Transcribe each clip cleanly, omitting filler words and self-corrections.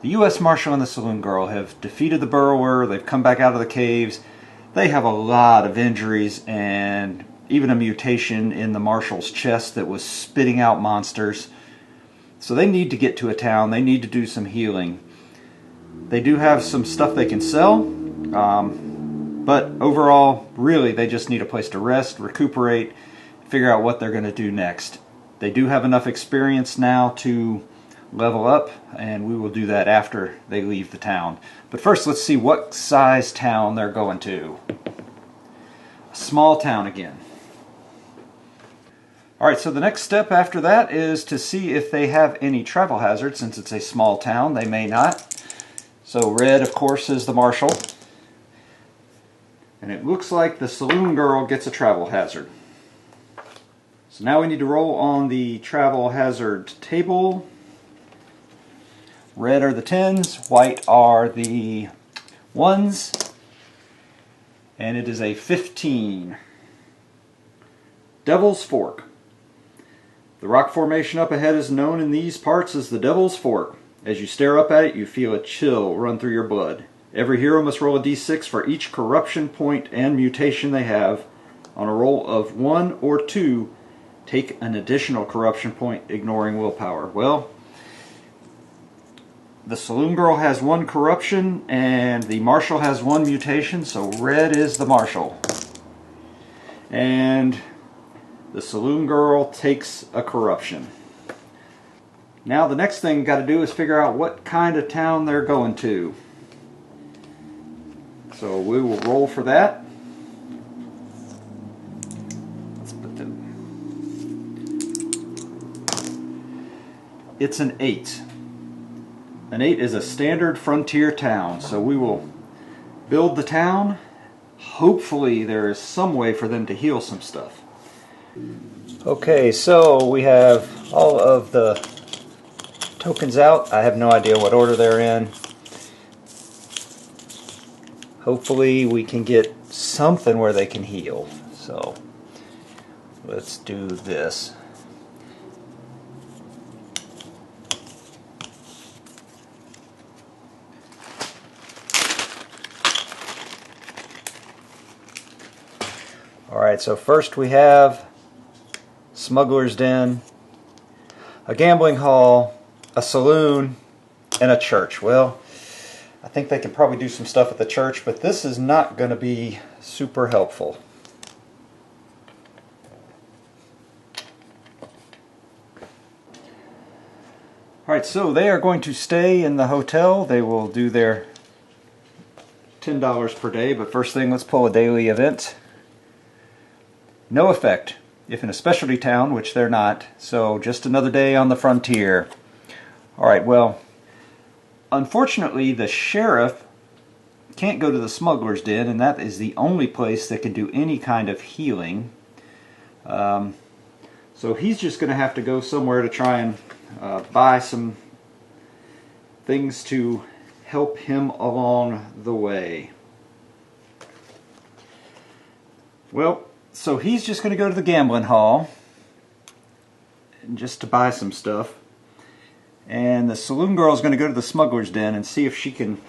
The U.S. Marshal and the Saloon Girl have defeated the burrower. They've come back out of the caves. They have a lot of injuries and even a mutation in the Marshal's chest that was spitting out monsters. So they need to get to a town. They need to do some healing. They do have some stuff they can sell, but overall, really, they just need a place to rest, recuperate, figure out what they're going to do next. They do have enough experience now to level up, and we will do that after they leave the town. But first, let's see what size town they're going to. A small town again. Alright, so the next step after that is to see if they have any travel hazards. Since it's a small town, they may not. So red, of course, is the Marshal. And it looks like the Saloon Girl gets a travel hazard. So now we need to roll on the travel hazard table. Red are the 10s, white are the 1s, and it is a 15. Devil's Fork. The rock formation up ahead is known in these parts as the Devil's Fork. As you stare up at it, you feel a chill run through your blood. Every hero must roll a d6 for each corruption point and mutation they have. On a roll of 1 or 2, take an additional corruption point, ignoring willpower. Well, the Saloon Girl has 1 corruption and the Marshal has 1 mutation, so red is the Marshal. And the Saloon Girl takes a corruption. Now the next thing got to do is figure out what kind of town they're going to. So we will roll for that. Let's put them. It's an 8. An 8 is a standard frontier town, so we will build the town. Hopefully there is some way for them to heal some stuff. Okay, so we have all of the tokens out. I have no idea what order they're in. Hopefully we can get something where they can heal. So let's do this. Alright, so first we have Smuggler's Den, a gambling hall, a saloon, and a church. Well, I think they can probably do some stuff at the church, but this is not going to be super helpful. Alright, so they are going to stay in the hotel. They will do their $10 per day, but first thing, let's pull a daily event. No effect if in a specialty town, which they're not, so just another day on the frontier. Alright, well, unfortunately the sheriff can't go to the Smuggler's Den, and that is the only place that can do any kind of healing. So he's just going to have to go somewhere to try and buy some things to help him along the way. Well, so he's just going to go to the gambling hall just to buy some stuff. And the Saloon Girl is going to go to the Smuggler's Den and see if she can...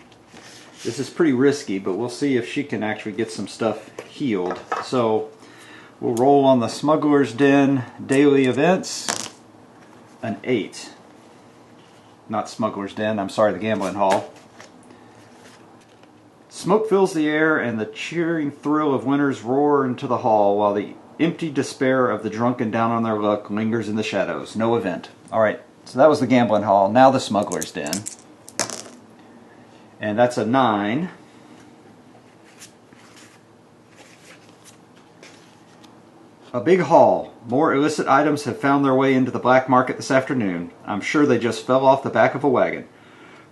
This is pretty risky, but we'll see if she can actually get some stuff healed. So we'll roll on the Smuggler's Den daily events. An 8. Not Smuggler's Den, I'm sorry, the gambling hall. Smoke fills the air, and the cheering thrill of winners roar into the hall, while the empty despair of the drunken down on their luck lingers in the shadows. No event. Alright, so that was the gambling hall. Now the Smuggler's Den. And that's a 9. A big haul. More illicit items have found their way into the black market this afternoon. I'm sure they just fell off the back of a wagon.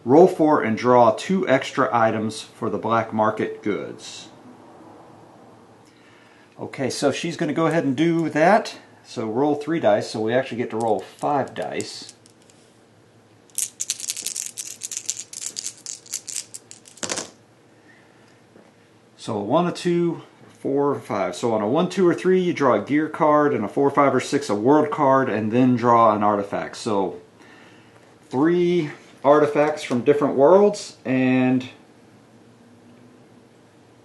Roll for and draw 2 extra items for the black market goods. Okay, so she's going to go ahead and do that. So roll 3 dice, so we actually get to roll 5 dice. So a 1, a 2, 4, 5. So on a 1, 2, or 3, you draw a gear card, and a 4, 5, or 6, a world card, and then draw an artifact. So 3, artifacts from different worlds and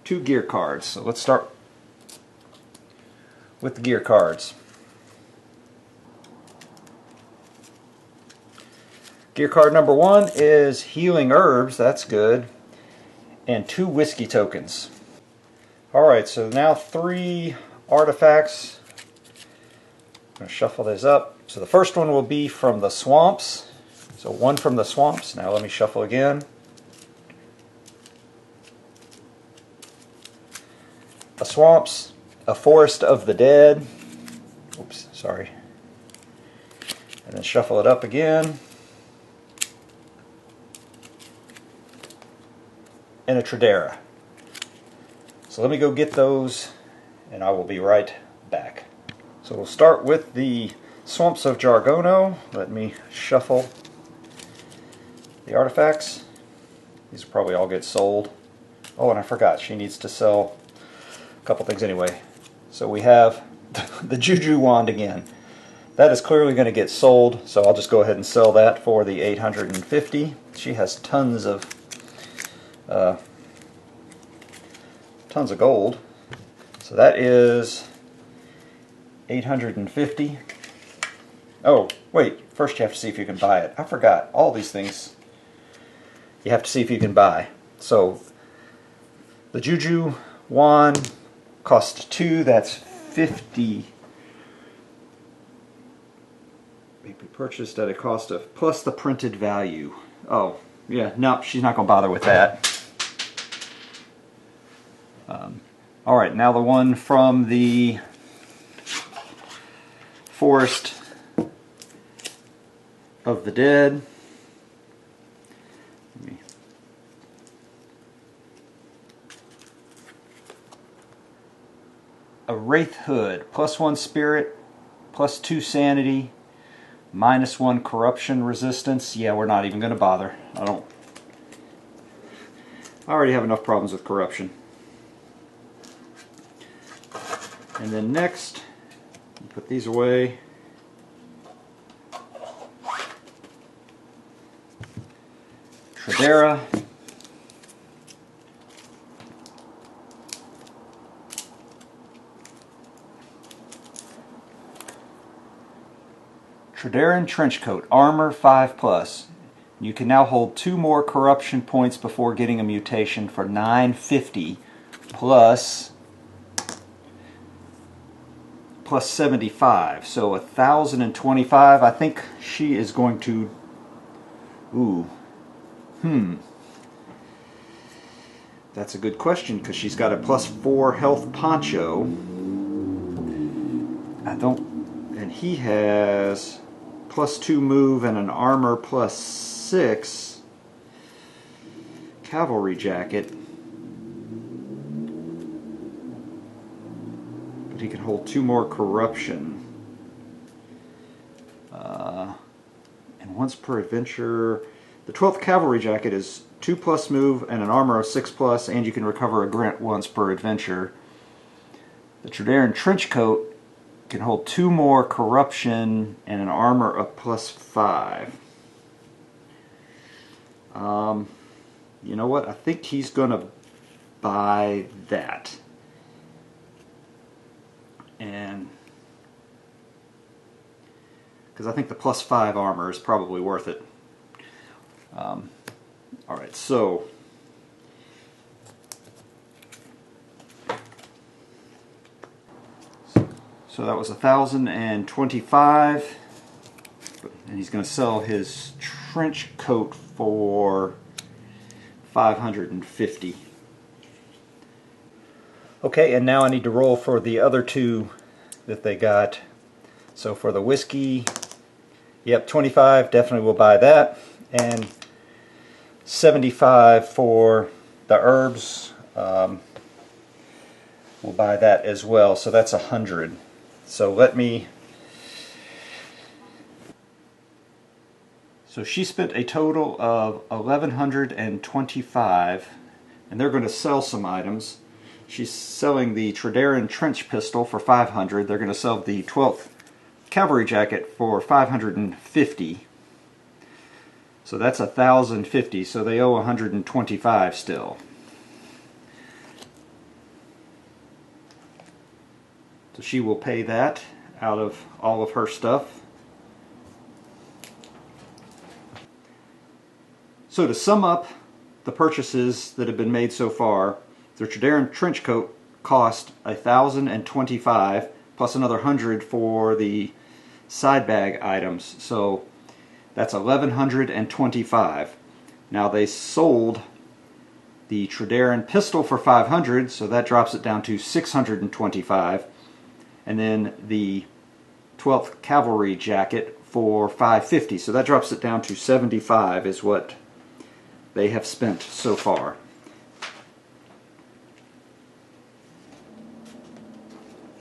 2 gear cards. So let's start with the gear cards. Gear card number 1 is Healing Herbs, that's good, and 2 whiskey tokens. Alright, so now 3 artifacts. I'm going to shuffle this up. So the first one will be from the swamps. So 1 from the swamps. Now let me shuffle again. A swamps, a forest of the dead. Oops, sorry. And then shuffle it up again. And a Tradera. So let me go get those and I will be right back. So we'll start with the Swamps of Jargono. Let me shuffle the artifacts. These will probably all get sold. Oh, and I forgot, she needs to sell a couple things anyway. So we have the Juju Wand again. That is clearly going to get sold, so I'll just go ahead and sell that for the 850. She has tons of gold. So that is 850. Oh, wait, first you have to see if you can buy it. I forgot, all these things you have to see if you can buy. So the Juju Wand cost 2, that's 50. Maybe purchased at a cost of plus the printed value. Oh, yeah, no, she's not going to bother with that. Alright, now the one from the Forest of the Dead. A Wraith Hood, +1 spirit, +2 sanity, -1 corruption resistance. Yeah, we're not even going to bother. I already have enough problems with corruption. And then next, put these away. Tradera. Traderan Trenchcoat, Armor 5+. You can now hold 2 more corruption points before getting a mutation for 950 plus 75, so 1025. I think she is going to, that's a good question because she's got a +4 health poncho. And he has +2 move and an armor +6 cavalry jacket. But he can hold 2 more corruption. And once per adventure, the 12th cavalry jacket is 2+ move and an armor of 6+, and you can recover a grant once per adventure. The Traderan Trenchcoat can hold 2 more corruption and an armor of +5. You know what? I think he's gonna buy that. And because I think the +5 armor is probably worth it. Alright, so that was 1,025, and he's going to sell his trench coat for 550. Okay, and now I need to roll for the other 2 that they got. So for the whiskey, yep, 25, definitely will buy that, and 75 for the herbs, we'll buy that as well. So that's 100. So so she spent a total of 1,125, and they're going to sell some items. She's selling the Traderan trench pistol for 500. They're going to sell the 12th cavalry jacket for 550. So that's 1,050. So they owe 125 still. So she will pay that out of all of her stuff. So to sum up the purchases that have been made so far, the Tredaran trench coat cost 1,025 plus another 100 for the side bag items. So that's 1,125. Now they sold the Tredaran pistol for 500, so that drops it down to 625. And then the 12th Cavalry jacket for 550, so that drops it down to 75 is what they have spent so far.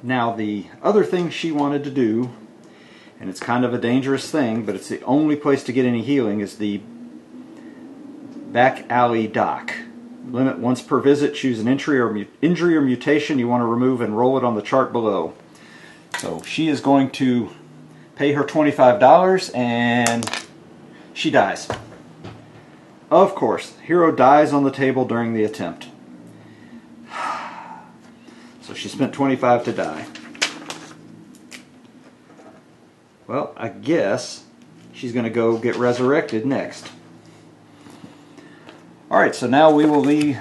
Now the other thing she wanted to do, and it's kind of a dangerous thing, but it's the only place to get any healing, is the back alley dock. Limit once per visit. Choose an injury or mutation you want to remove and roll it on the chart below. So she is going to pay her $25 and she dies. Of course, hero dies on the table during the attempt. So she spent 25 to die. Well, I guess she's going to go get resurrected next. Alright, so now we will leave.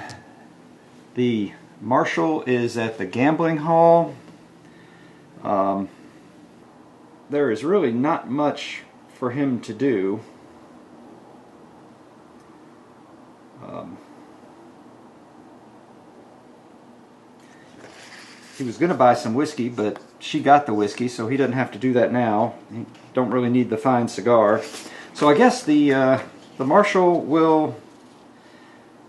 The Marshal is at the gambling hall. There is really not much for him to do. He was going to buy some whiskey, but she got the whiskey, so he doesn't have to do that now. He don't really need the fine cigar. So I guess the Marshal will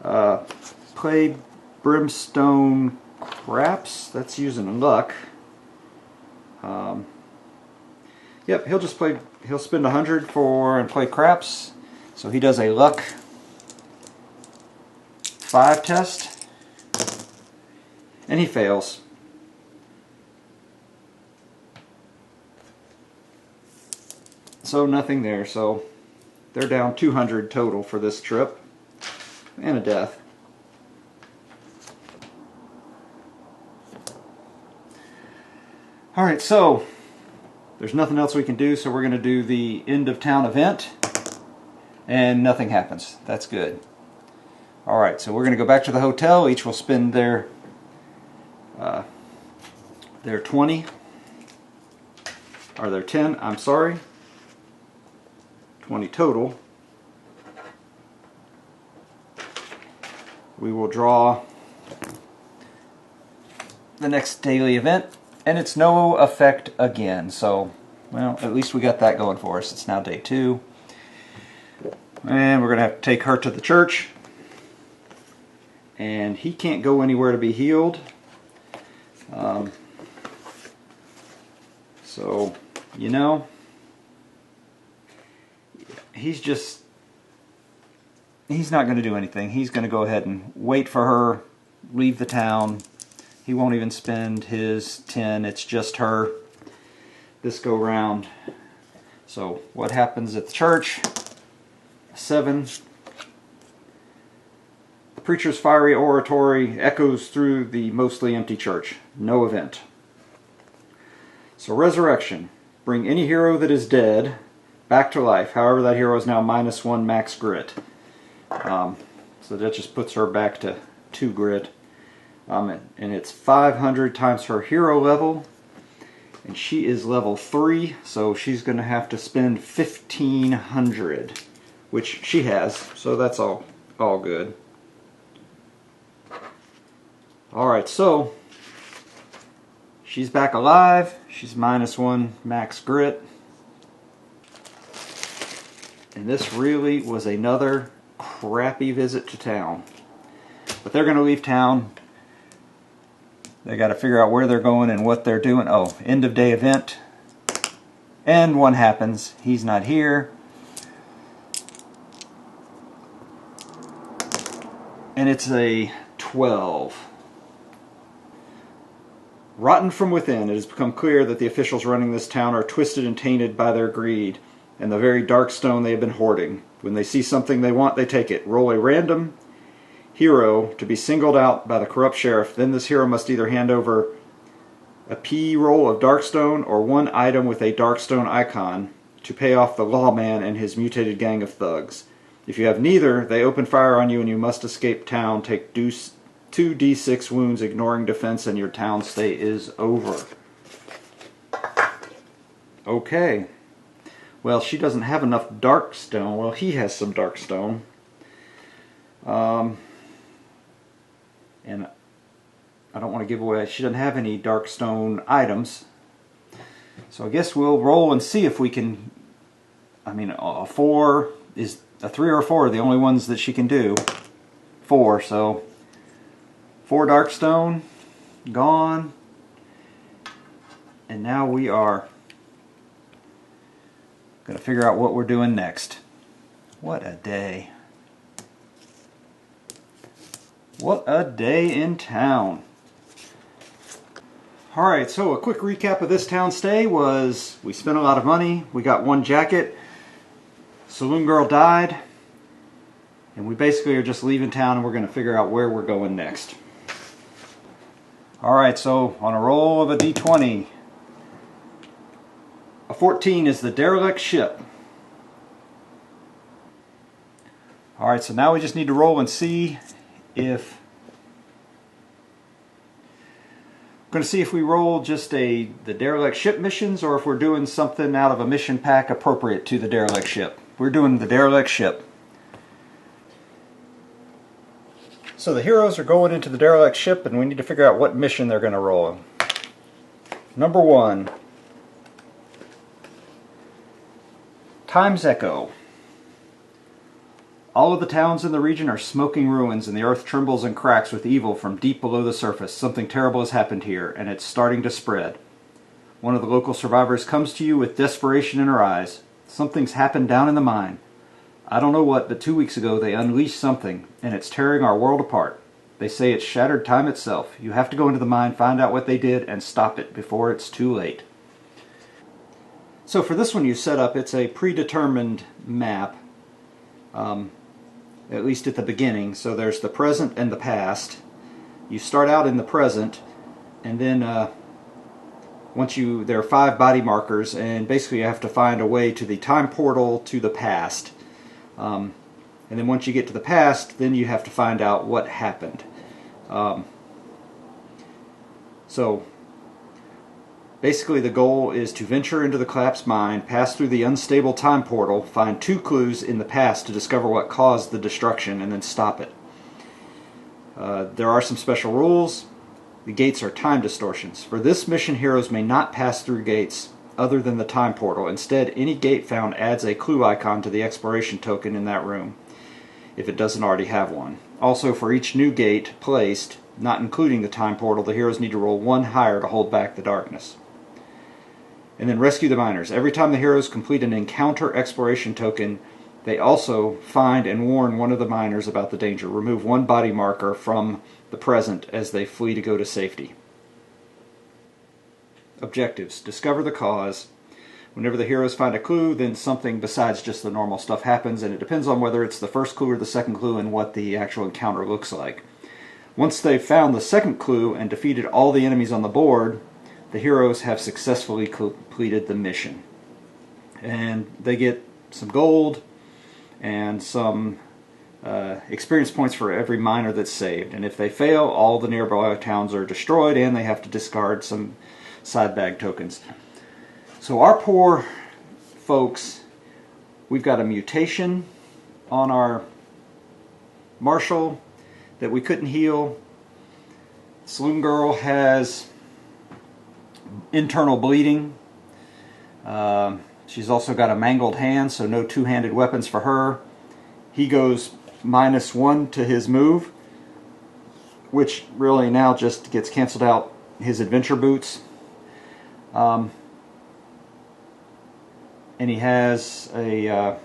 play Brimstone craps. That's using luck. Yep, he'll just play. He'll spend 100 and play craps. So he does a luck 5 test, and he fails. So nothing there. So they're down 200 total for this trip, and a death. Alright, so there's nothing else we can do, so we're going to do the end of town event, and nothing happens. That's good. Alright, so we're going to go back to the hotel. Each will spend their 20, or their 10, I'm sorry, 20 total. We will draw the next daily event, and it's no effect again. So, well, at least we got that going for us. It's now day 2. And we're going to have to take her to the church. And he can't go anywhere to be healed. So, you know, he's not going to do anything. He's going to go ahead and wait for her, leave the town. He won't even spend his 10. It's just her this go round. So what happens at the church? 7. The preacher's fiery oratory echoes through the mostly empty church. No event. So resurrection. Bring any hero that is dead back to life. However, that hero is now -1 max grit. So that just puts her back to 2 grit. And it's 500 times her hero level. And she is level 3, so she's going to have to spend 1,500. Which she has, so that's all good. Alright, so she's back alive. She's -1 max grit. And this really was another crappy visit to town. But they're going to leave town. They got to figure out where they're going and what they're doing. Oh, end of day event. And one happens. He's not here. And it's a 12. Rotten from within, it has become clear that the officials running this town are twisted and tainted by their greed. and the very dark stone they have been hoarding. When they see something they want, they take it. Roll a random hero to be singled out by the corrupt sheriff. Then this hero must either hand over a P roll of Darkstone or one item with a Darkstone icon to pay off the lawman and his mutated gang of thugs. If you have neither, they open fire on you and you must escape town. Take 2d6 wounds, ignoring defense, and your town stay is over. Okay. Well, she doesn't have enough Darkstone. Well, he has some Darkstone. And I don't want to give away, she doesn't have any Darkstone items. So I guess we'll roll and see if we can, a 3 or a 4 are the only ones that she can do. 4, so 4 Darkstone, gone. And now we are going to figure out what we're doing next. What a day. What a day in town. Alright, so a quick recap of this town stay was we spent a lot of money, we got 1 jacket, Saloon Girl died, and we basically are just leaving town and we're going to figure out where we're going next. Alright, so on a roll of a d20, a 14 is the derelict ship. Alright, so now we just need to roll and see if we're going to see if we roll just the derelict ship missions or if we're doing something out of a mission pack appropriate to the derelict ship. We're doing the derelict ship. So the heroes are going into the derelict ship and we need to figure out what mission they're going to roll. Number 1. Time's Echo. All of the towns in the region are smoking ruins, and the earth trembles and cracks with evil from deep below the surface. Something terrible has happened here, and it's starting to spread. One of the local survivors comes to you with desperation in her eyes. Something's happened down in the mine. I don't know what, but 2 weeks ago they unleashed something, and it's tearing our world apart. They say it's shattered time itself. You have to go into the mine, find out what they did, and stop it before it's too late. So for this one you set up, it's a predetermined map. At least at the beginning. So there's the present and the past. You start out in the present, and then there are 5 body markers, and basically you have to find a way to the time portal to the past. And then once you get to the past, then you have to find out what happened. So basically the goal is to venture into the collapsed mine, pass through the unstable time portal, find 2 clues in the past to discover what caused the destruction, and then stop it. There are some special rules. The gates are time distortions. For this mission, heroes may not pass through gates other than the time portal. Instead, any gate found adds a clue icon to the exploration token in that room, if it doesn't already have one. Also, for each new gate placed, not including the time portal, the heroes need to roll 1 higher to hold back the darkness. And then rescue the miners. Every time the heroes complete an encounter exploration token, they also find and warn one of the miners about the danger. Remove 1 body marker from the present as they flee to go to safety. Objectives. Discover the cause. Whenever the heroes find a clue, then something besides just the normal stuff happens, and it depends on whether it's the first clue or the second clue and what the actual encounter looks like. Once they've found the second clue and defeated all the enemies on the board, the heroes have successfully completed the mission. And they get some gold and some experience points for every miner that's saved. And if they fail, all the nearby towns are destroyed and they have to discard some side bag tokens. So our poor folks, we've got a mutation on our Marshal that we couldn't heal. Saloon Girl has internal bleeding. She's also got a mangled hand, so no two-handed weapons for her. He goes -1 to his move, which really now just gets canceled out his adventure boots. And he has a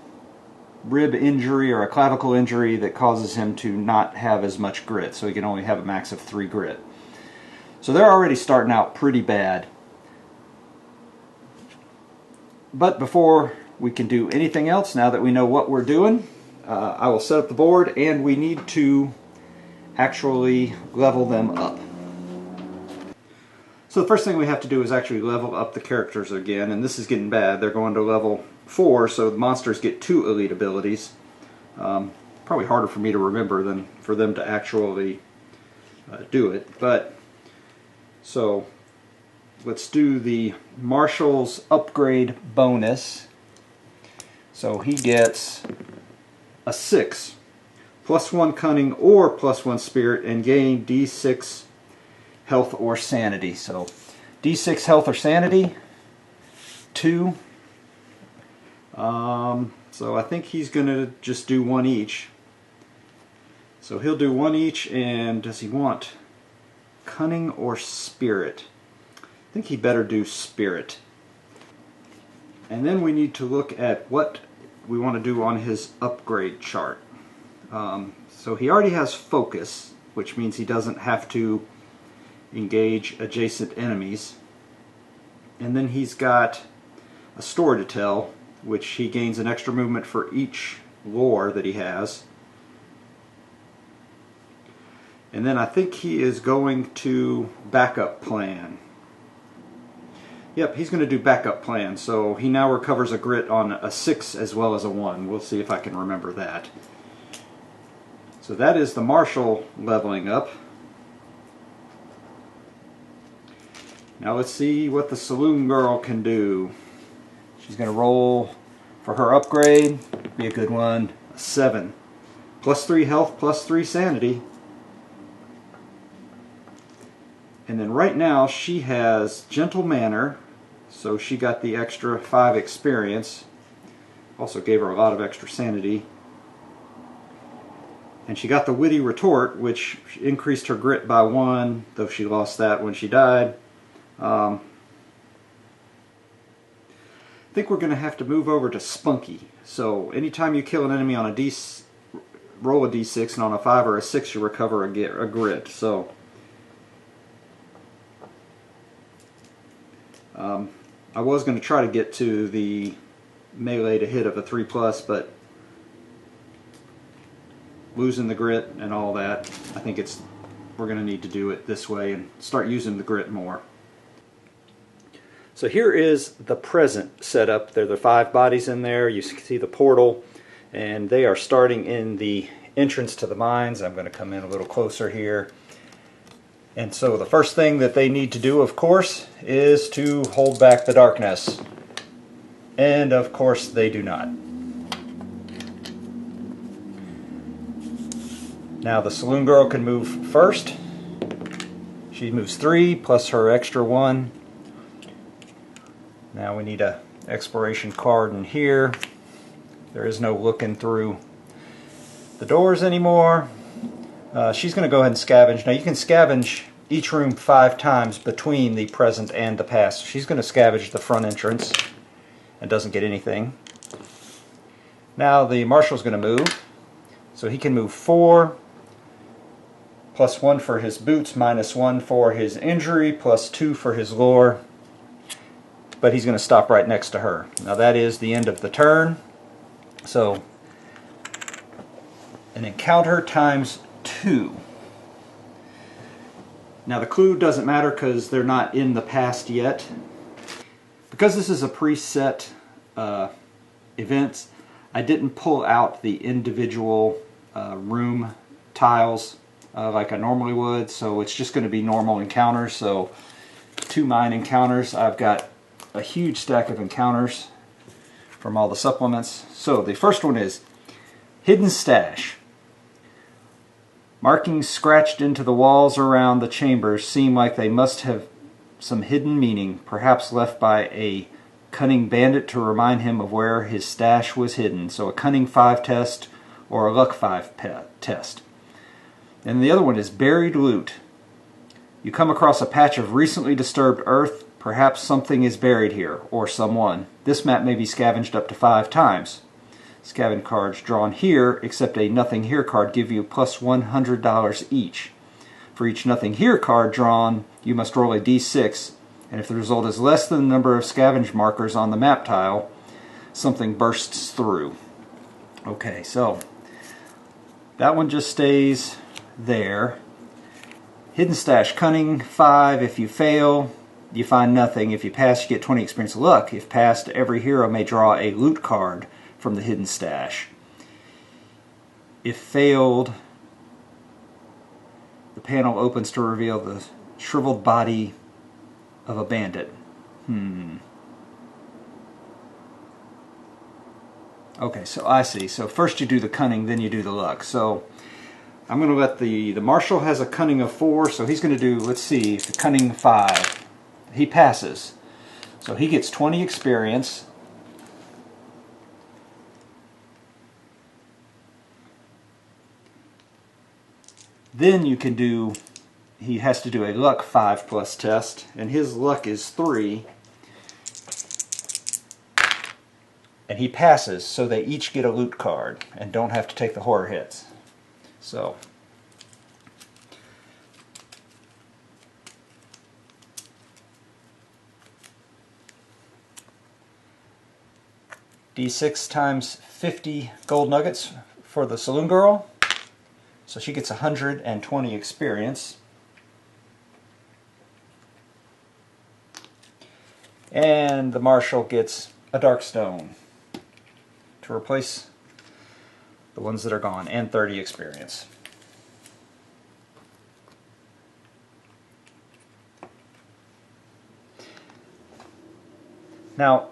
rib injury or a clavicle injury that causes him to not have as much grit, so he can only have a max of 3 grit. So they're already starting out pretty bad. But before we can do anything else now that we know what we're doing. I will set up the board, and we need to actually level them up. So the first thing we have to do is actually level up the characters again, and this is getting bad. They're going to level 4, so the monsters get 2 elite abilities. Probably harder for me to remember than for them to actually do it. But so let's do the Marshal's upgrade bonus. So he gets a 6, +1 cunning or +1 spirit, and gain D6 health or sanity. So D6 health or sanity, 2. So I think he's going to just do 1 each. So he'll do 1 each, and does he want cunning or spirit? I think he better do spirit. And then we need to look at what we want to do on his upgrade chart. So he already has focus, which means he doesn't have to engage adjacent enemies. And then he's got a story to tell, which he gains an extra movement for each lore that he has. And then I think he is going to backup plan. Yep, he's going to do backup plan. So he now recovers a grit on a 6 as well as a 1. We'll see if I can remember that. So that is the Marshal leveling up. Now let's see what the Saloon Girl can do. She's going to roll for her upgrade. Be a good one. A 7. +3 health, +3 sanity. And then right now she has gentle manner, so she got the extra 5 experience. Also gave her a lot of extra sanity. And she got the witty retort, which increased her grit by 1, though she lost that when she died. I think we're going to have to move over to spunky. So anytime you kill an enemy on a roll a d6, and on a 5 or a 6 you recover a grit. So I was going to try to get to the melee to hit of a 3+, but losing the grit and all that, I think we're going to need to do it this way and start using the grit more. So here is the present setup. There are the 5 bodies in there. You can see the portal, and they are starting in the entrance to the mines. I'm going to come in a little closer here. And so the first thing that they need to do, of course, is to hold back the darkness. And of course they do not. Now the Saloon Girl can move first. She moves 3 plus her extra 1. Now we need a exploration card in here. There is no looking through the doors anymore. She's going to go ahead and scavenge. Now you can scavenge each room 5 times between the present and the past. She's going to scavenge the front entrance and doesn't get anything. Now the Marshal's going to move. So he can move 4, +1 for his boots, -1 for his injury, +2 for his lore. But he's going to stop right next to her. Now that is the end of the turn. So an encounter times 2. Now the clue doesn't matter because they're not in the past yet. Because this is a preset event, I didn't pull out the individual room tiles like I normally would, so it's just going to be normal encounters. So 2 mine encounters. I've got a huge stack of encounters from all the supplements. So the first one is Hidden Stash. Markings scratched into the walls around the chambers seem like they must have some hidden meaning, perhaps left by a cunning bandit to remind him of where his stash was hidden. So a cunning 5 test or a luck 5 test. And the other one is Buried Loot. You come across a patch of recently disturbed earth. Perhaps something is buried here, or someone. This map may be scavenged up to 5 times. Scavenge cards drawn here, except a Nothing Here card, give you plus $100 each. For each Nothing Here card drawn, you must roll a d6, and if the result is less than the number of scavenge markers on the map tile, something bursts through. Okay, so that one just stays there. Hidden stash, cunning 5. If you fail, you find nothing. If you pass, you get 20 experience luck. If passed, every hero may draw a loot card from the hidden stash. If failed, the panel opens to reveal the shriveled body of a bandit. Okay, so I see. So first you do the cunning, then you do the luck. So I'm going to let the Marshal has a cunning of 4, so he's going to do, let's see, the cunning 5. He passes. So he gets 20 experience. Then you can do, he has to do a luck 5+ test, and his luck is 3. And he passes, so they each get a loot card and don't have to take the horror hits. So D6 times 50 gold nuggets for the Saloon Girl. So she gets 120 experience. And the Marshal gets a dark stone to replace the ones that are gone, and 30 experience. Now,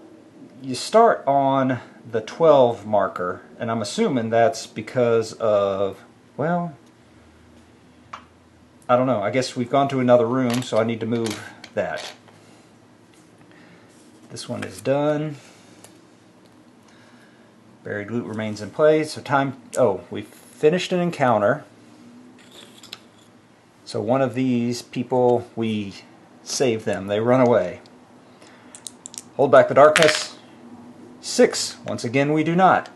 you start on the 12 marker, and I'm assuming that's because of, well, I don't know. I guess we've gone to another room, so I need to move that. This one is done. Buried loot remains in place. So time, oh, we finished an encounter. So one of these people, we save them. They run away. Hold back the darkness. 6. Once again, we do not.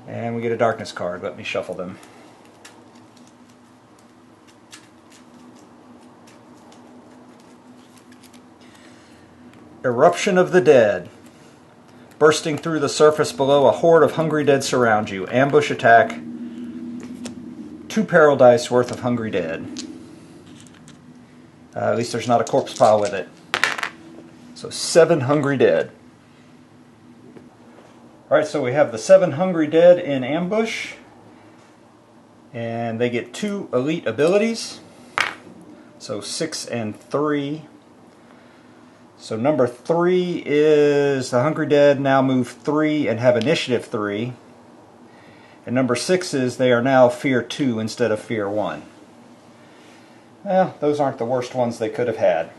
And we get a darkness card. Let me shuffle them. Eruption of the Dead. Bursting through the surface below, a horde of hungry dead surround you. Ambush attack. 2 peril dice worth of hungry dead. At least there's not a corpse pile with it. So 7 hungry dead. Alright, so we have the 7 hungry dead in ambush. And they get 2 elite abilities. So 6 and 3. So number 3 is the hungry dead now move 3 and have initiative 3. And number 6 is they are now fear 2 instead of fear 1. Well, those aren't the worst ones they could have had.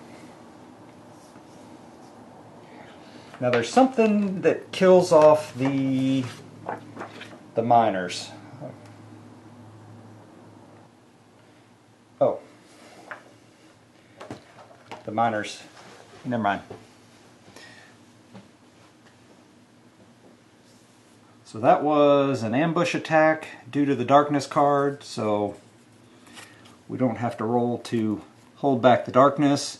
Now there's something that kills off the miners. Oh. The miners. Never mind. So that was an ambush attack due to the darkness card, so we don't have to roll to hold back the darkness.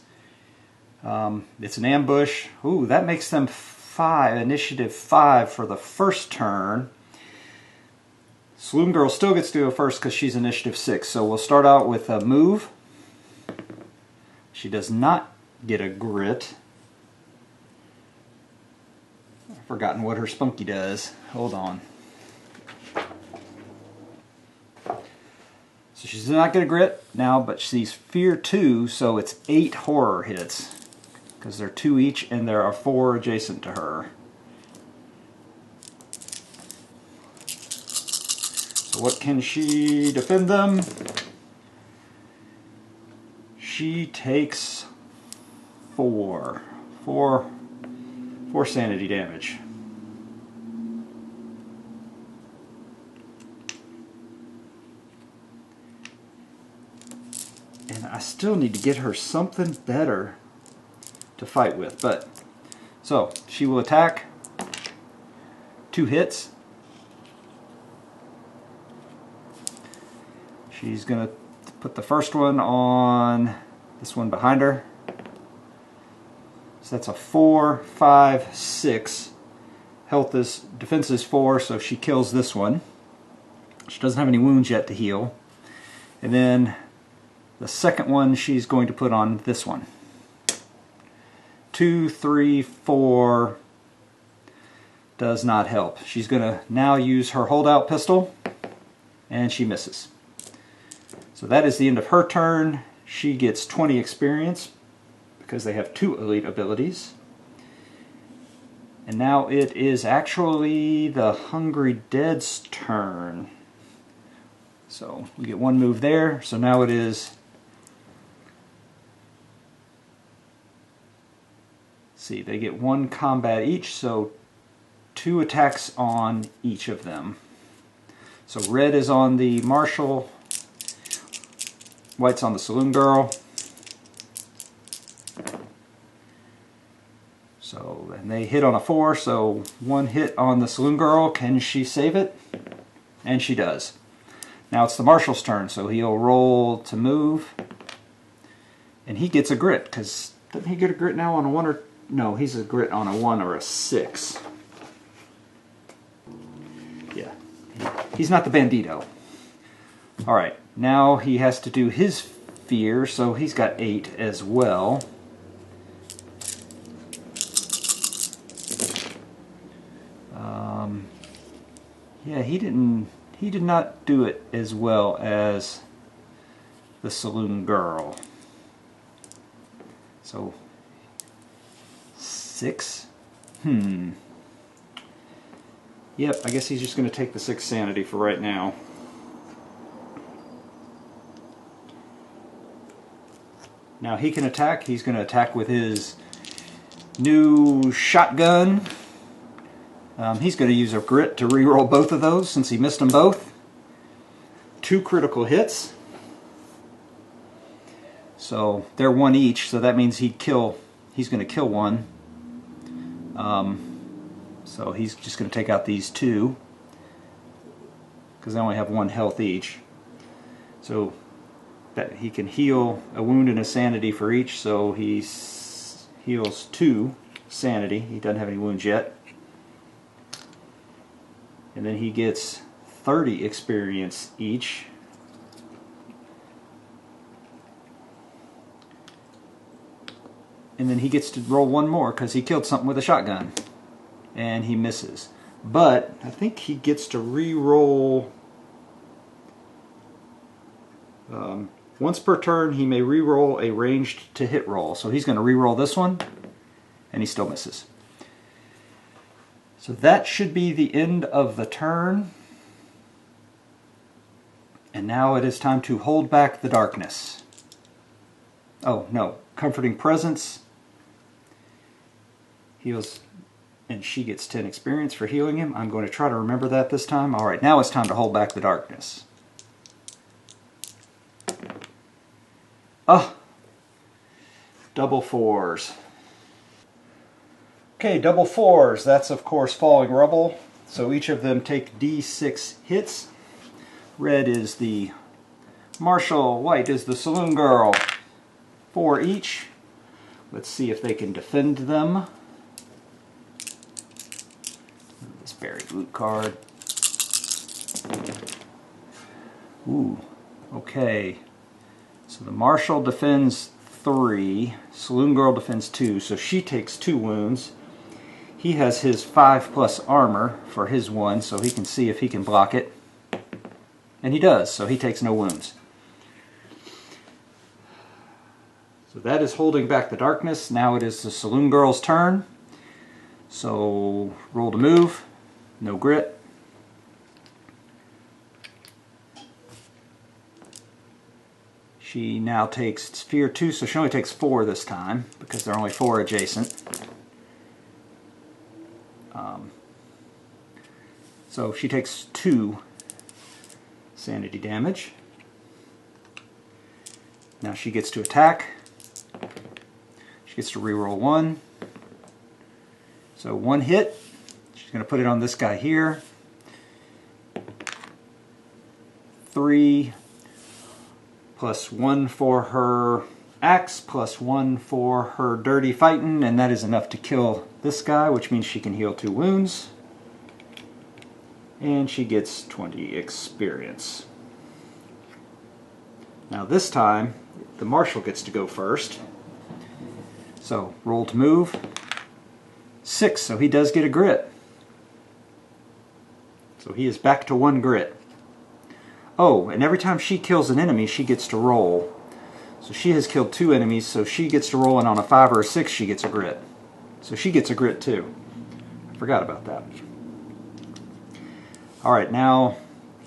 It's an ambush. Ooh, that makes them 5, initiative 5 for the first turn. Saloon Girl still gets to go first because she's initiative 6. So we'll start out with a move. She does not get a grit. I've forgotten what her spunky does. Hold on. So she's not going to grit now, but she's fear 2, so it's 8 horror hits. Because they're 2 each, and there are 4 adjacent to her. So what can she defend them? She takes 4 sanity damage. And I still need to get her something better to fight with, but so she will attack 2 hits. She's gonna put the first one on this one behind her. So that's a 4, 5, 6. defense is 4, so she kills this one. She doesn't have any wounds yet to heal. And then the second one she's going to put on this one. 2, 3, 4 does not help. She's going to now use her holdout pistol, and she misses. So that is the end of her turn. She gets 20 experience because they have 2 elite abilities. And now it is actually the Hungry Dead's turn. So we get 1 move there. So now it is, see, they get 1 combat each, so 2 attacks on each of them. So red is on the Marshal, white's on the Saloon Girl. So, and they hit on a 4, so 1 hit on the Saloon Girl. Can she save it? And she does. Now it's the Marshal's turn, so he'll roll to move. And he gets a grit, because doesn't he get a grit now on a 1 or... No, he's a grit on a 1 or a 6. Yeah, he's not the Bandito. Alright, now he has to do his fear, so he's got 8 as well. Yeah, he did not do it as well as the Saloon Girl. So 6? Yep, I guess he's just going to take the 6 sanity for right now. Now he can attack. He's going to attack with his new shotgun. He's going to use a grit to reroll both of those since he missed them both. 2 critical hits. So they're 1 each, so that means he's going to kill 1. So he's just going to take out these 2 because they only have 1 health each. So that he can heal a wound and a sanity for each, so he heals 2 sanity. He doesn't have any wounds yet. And then he gets 30 experience each. And then he gets to roll 1 more because he killed something with a shotgun. And he misses. But I think he gets to re-roll. Once per turn he may re-roll a ranged to hit roll. So he's going to re-roll this one. And he still misses. So that should be the end of the turn. And now it is time to hold back the darkness. Oh no, Comforting Presence. Heals, and she gets 10 experience for healing him. I'm going to try to remember that this time. Alright, now it's time to hold back the darkness. Oh! Double 4s. Okay, double 4s. That's of course Falling Rubble. So each of them take D6 hits. Red is the Marshal, white is the Saloon Girl. 4 each. Let's see if they can defend them. This buried loot card. Ooh, okay. So the Marshal defends 3, Saloon Girl defends 2, so she takes 2 wounds. He has his 5+ armor for his 1, so he can see if he can block it. And he does, so he takes no wounds. So that is holding back the darkness. Now it is the Saloon Girl's turn. So roll to move, no grit. She now takes Fear 2, so she only takes 4 this time because there are only 4 adjacent. So she takes 2 sanity damage. Now she gets to attack. She gets to reroll 1. So 1 hit. She's going to put it on this guy here. 3 plus 1 for her axe, plus 1 for her dirty fighting, and that is enough to kill this guy, which means she can heal 2 wounds. and she gets 20 experience. Now this time, the Marshal gets to go first. So, roll to move. 6, so he does get a grit. So he is back to 1 grit. Oh, and every time she kills an enemy, she gets to roll. So she has killed 2 enemies, so she gets to roll, and on a 5 or a 6, she gets a grit. So she gets a grit too. I forgot about that. Alright, now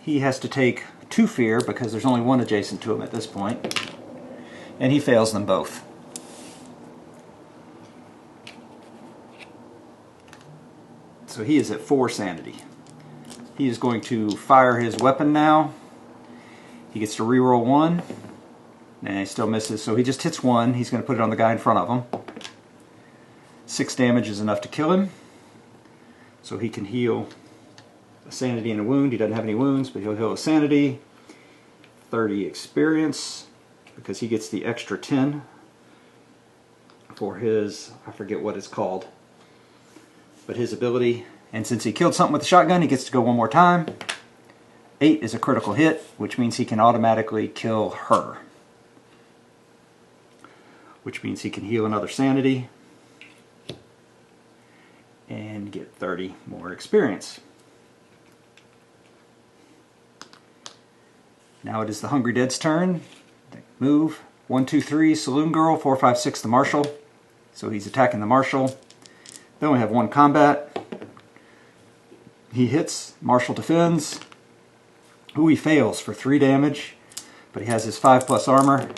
he has to take 2 fear, because there's only 1 adjacent to him at this point. And he fails them both. So he is at 4 sanity. He is going to fire his weapon now. He gets to reroll 1. And he still misses, so he just hits 1. He's going to put it on the guy in front of him. 6 damage is enough to kill him. So he can heal a sanity and a wound. He doesn't have any wounds, but he'll heal a sanity. 30 experience, because he gets the extra 10 for his, I forget what it's called, but his ability. And since he killed something with the shotgun, he gets to go 1 more time. 8 is a critical hit, which means he can automatically kill her. Which means he can heal another sanity and get 30 more experience. Now it is the Hungry Dead's turn. Move. 1, 2, 3, Saloon Girl. 4, 5, 6, the Marshal. So he's attacking the Marshal. They only have 1 combat. He hits, Marshal defends. Ooh, he fails for 3 damage, but he has his 5+ armor,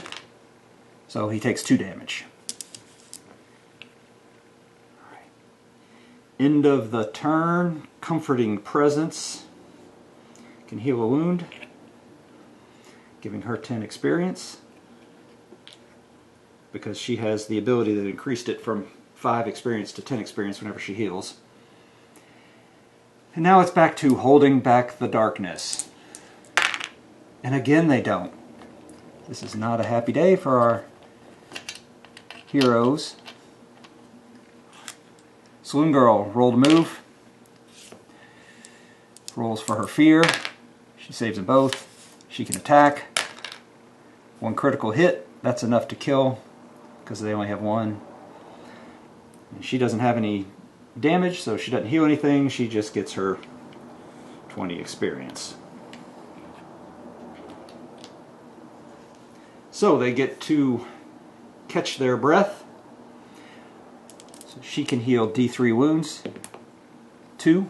so he takes 2 damage. All right. End of the turn, Comforting Presence. Can heal a wound, giving her 10 experience, because she has the ability that increased it from 5 experience to 10 experience whenever she heals. And now it's back to holding back the darkness. And again they don't. This is not a happy day for our heroes. Saloon Girl, roll to move. Rolls for her fear. She saves them both. She can attack. 1 critical hit. That's enough to kill, because they only have 1. And she doesn't have any damage, so she doesn't heal anything. She just gets her 20 experience. So they get to catch their breath. So she can heal D3 wounds. 2.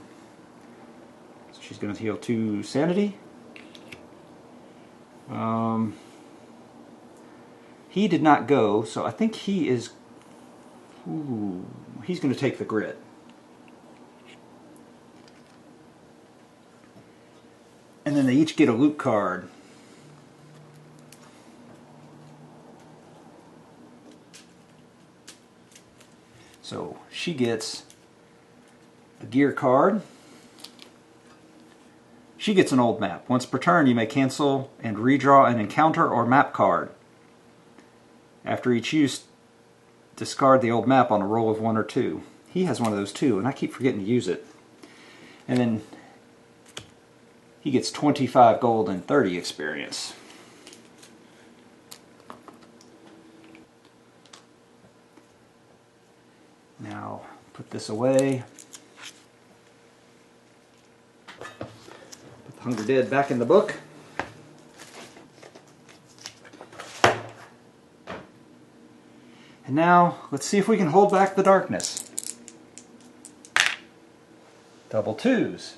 So she's going to heal 2 sanity. He did not go, so I think he is... Ooh, he's going to take the grit. And then they each get a loot card. So she gets a gear card. She gets an old map. Once per turn, you may cancel and redraw an encounter or map card. After each use, discard the old map on a roll of 1 or 2. He has one of those too, and I keep forgetting to use it. And then he gets 25 gold and 30 experience. Now, put this away. Put the Hungry Dead back in the book. And now, let's see if we can hold back the darkness. Double 2s.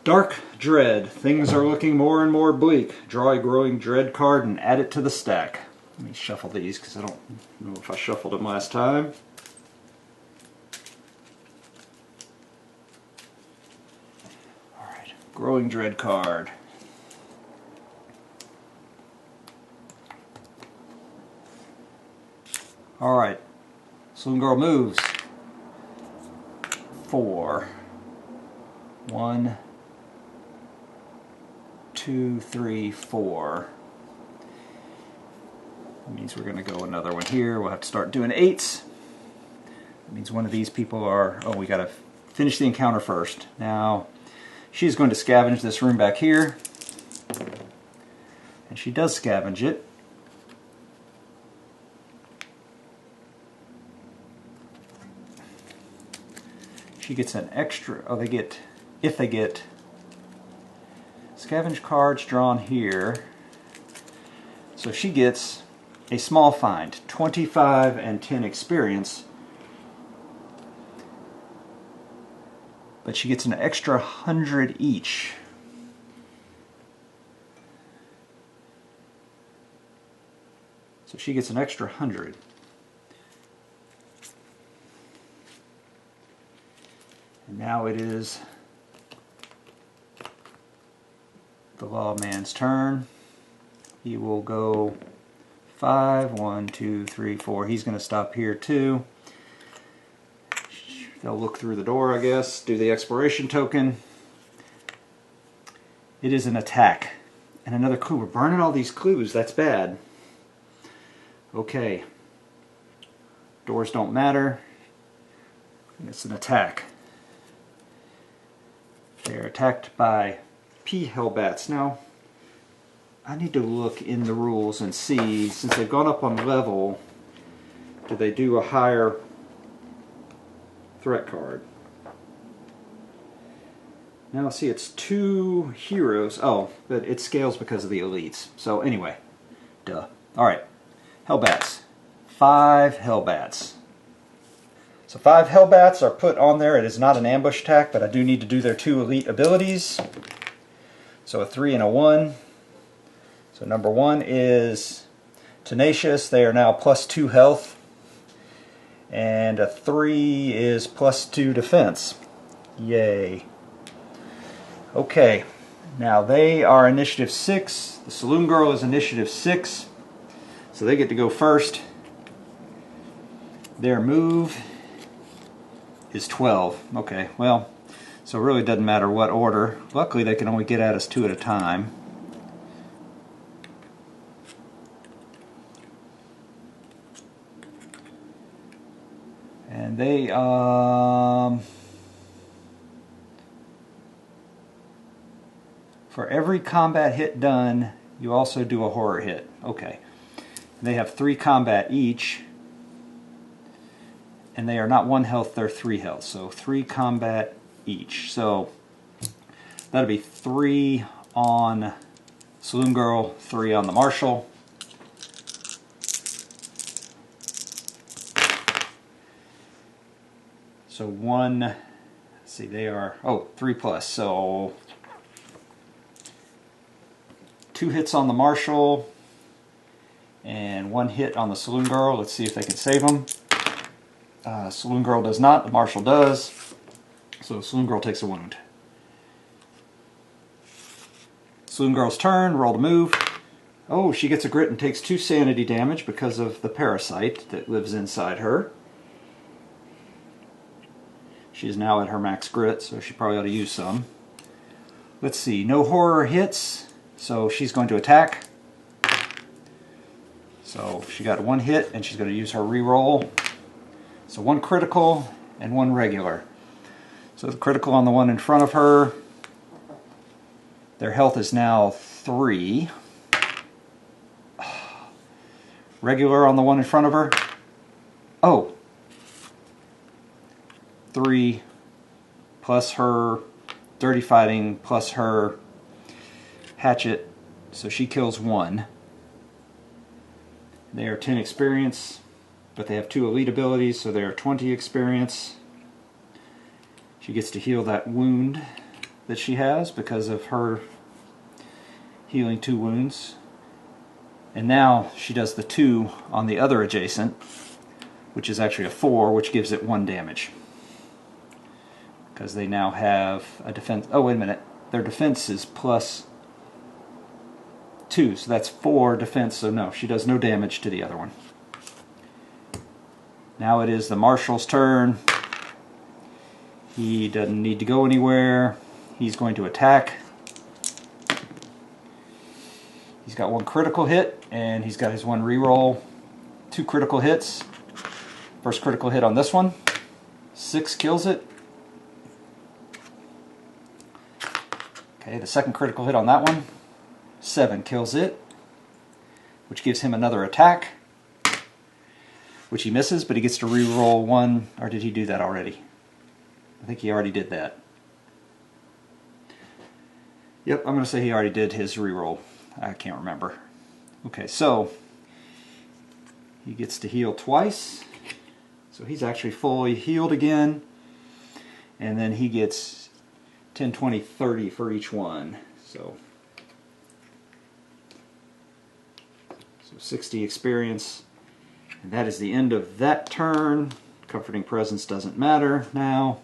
Dark Dread. Things are looking more and more bleak. Draw a growing dread card and add it to the stack. Let me shuffle these because I don't know if I shuffled them last time. Alright, growing dread card. Alright, Saloon Girl moves. 4. 1, 2, 3, 4. That means we're going to go another one here. We'll have to start doing 8s. That means one of these people are... Oh, we got to finish the encounter first. Now, she's going to scavenge this room back here. And she does scavenge it. She gets an extra, oh, they get, if they get scavenge cards drawn here. So she gets a small find, 25 and 10 experience. But she gets an extra 100 each. So she gets an extra 100. And now it is the lawman's turn. He will go 5, 1, 2, 3, 4. He's going to stop here too. They'll look through the door, I guess, do the exploration token. It is an attack. And another clue. We're burning all these clues. That's bad. Okay. Doors don't matter. And it's an attack. They're attacked by P Hellbats. Now, I need to look in the rules and see, since they've gone up on level, do they do a higher threat card? Now, see, it's 2 heroes. Oh, but it scales because of the elites. So, anyway, duh. Alright, Hellbats. 5 Hellbats. So 5 Hellbats are put on there. It is not an ambush attack, but I do need to do their 2 elite abilities. So a 3 and a 1. So number 1 is Tenacious. They are now +2 health. And a 3 is +2 defense. Yay. Okay. Now they are initiative 6. The Saloon Girl is initiative 6. So they get to go first. Their move is 12. Okay, well, so it really doesn't matter what order. Luckily they can only get at us 2 at a time. And they for every combat hit done, you also do a horror hit. Okay. And they have 3 combat each. And they are not 1 health, they're 3 health. So 3 combat each. So that'll be 3 on Saloon Girl, 3 on the Marshal. So 1, let's see, they are, 3 plus. So 2 hits on the Marshal and 1 hit on the Saloon Girl. Let's see if they can save them. Saloon Girl does not, the Marshal does. So Saloon Girl takes a wound. Saloon Girl's turn, roll to move. Oh, she gets a grit and takes 2 sanity damage because of the parasite that lives inside her. She is now at her max grit, so she probably ought to use some. Let's see, no horror hits, so she's going to attack. So she got 1 hit and she's going to use her reroll. So 1 critical and 1 regular. So the critical on the one in front of her, their health is now 3. Regular on the one in front of her, 3 plus her dirty fighting plus her hatchet, so she kills 1. They are 10 experience. But they have 2 elite abilities, so they are 20 experience. She gets to heal that wound that she has because of her healing 2 wounds. And now she does the 2 on the other adjacent, which is actually a 4, which gives it 1 damage. Because they now have a defense. Oh, wait a minute. Their defense is +2, so that's 4 defense, so no, she does no damage to the other one. Now it is the Marshal's turn. He doesn't need to go anywhere. He's going to attack. He's got 1 critical hit, and he's got his 1 reroll. 2 critical hits. First critical hit on this one. 6 kills it. Okay, the second critical hit on that one, 7 kills it, which gives him another attack, which he misses, but he gets to re-roll 1, or did he do that already? I think he already did that. Yep, I'm going to say he already did his re-roll. I can't remember. Okay, so he gets to heal twice, so he's actually fully healed again, and then he gets 10, 20, 30 for each one. So 60 experience. And that is the end of that turn. Comforting Presence doesn't matter now.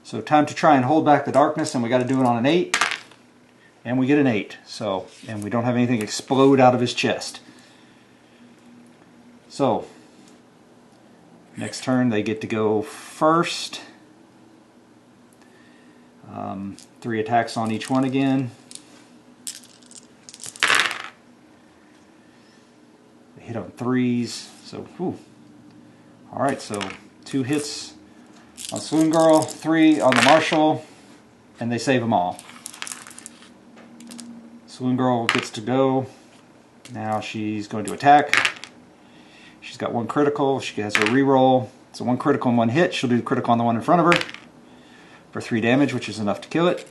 So time to try and hold back the darkness, and we got to do it on an 8. And we get an 8. So, and we don't have anything explode out of his chest. So next turn they get to go first. 3 attacks on each one again. They hit on 3s. So, whew. Alright, so 2 hits on Saloon Girl, 3 on the Marshal, and they save them all. Saloon Girl gets to go. Now she's going to attack. She's got 1 critical. She has a reroll. So 1 critical and 1 hit. She'll do the critical on the one in front of her for 3 damage, which is enough to kill it.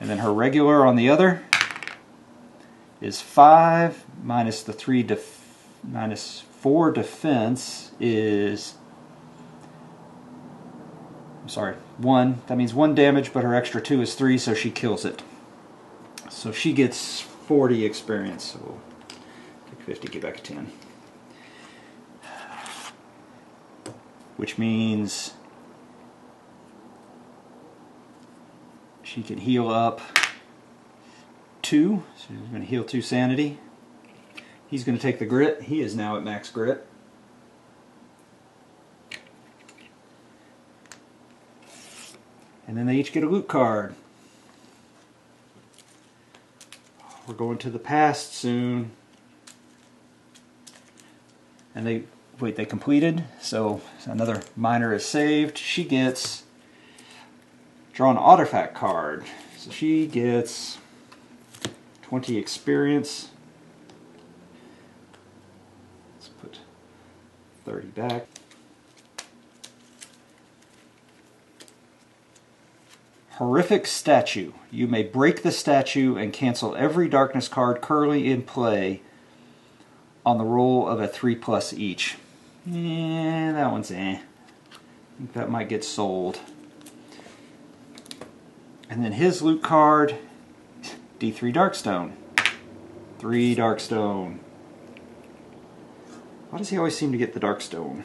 And then her regular on the other is 5 minus the 3 minus 4 defense is, I'm sorry, 1. That means 1 damage, but her extra 2 is 3, so she kills it. So she gets 40 experience. So we'll take 50, get back to 10. Which means she can heal up 2. So she's going to heal 2 sanity. He's going to take the grit. He is now at max grit. And then they each get a loot card. We're going to the past soon. And they completed, so another miner is saved. She gets draw an artifact card. So she gets 20 experience. Let's put 30 back. Horrific statue. You may break the statue and cancel every darkness card currently in play on the roll of a 3+ each. Yeah, that one's I think that might get sold. And then his loot card, D3 Darkstone. 3 Darkstone. Why does he always seem to get the Darkstone?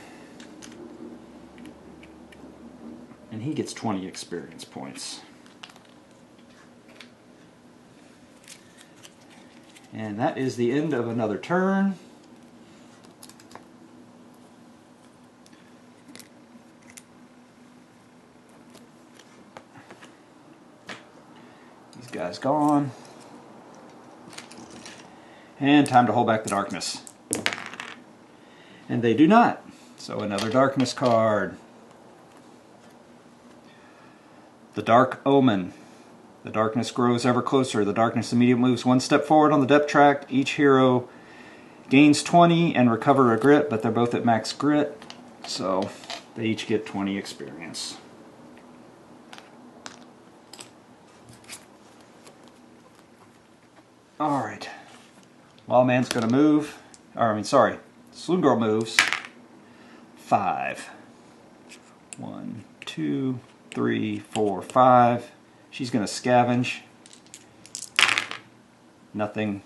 And he gets 20 experience points. And that is the end of another turn. These guys gone. And time to hold back the darkness. And they do not. So another darkness card. The Dark Omen. The darkness grows ever closer. The darkness immediately moves 1 step forward on the depth track. Each hero gains 20 and recover a grit, but they're both at max grit. So they each get 20 experience. Alright. Lawman's going to move. Saloon Girl moves 5. 1, 2, 3, 4, 5. She's going to scavenge. Nothing.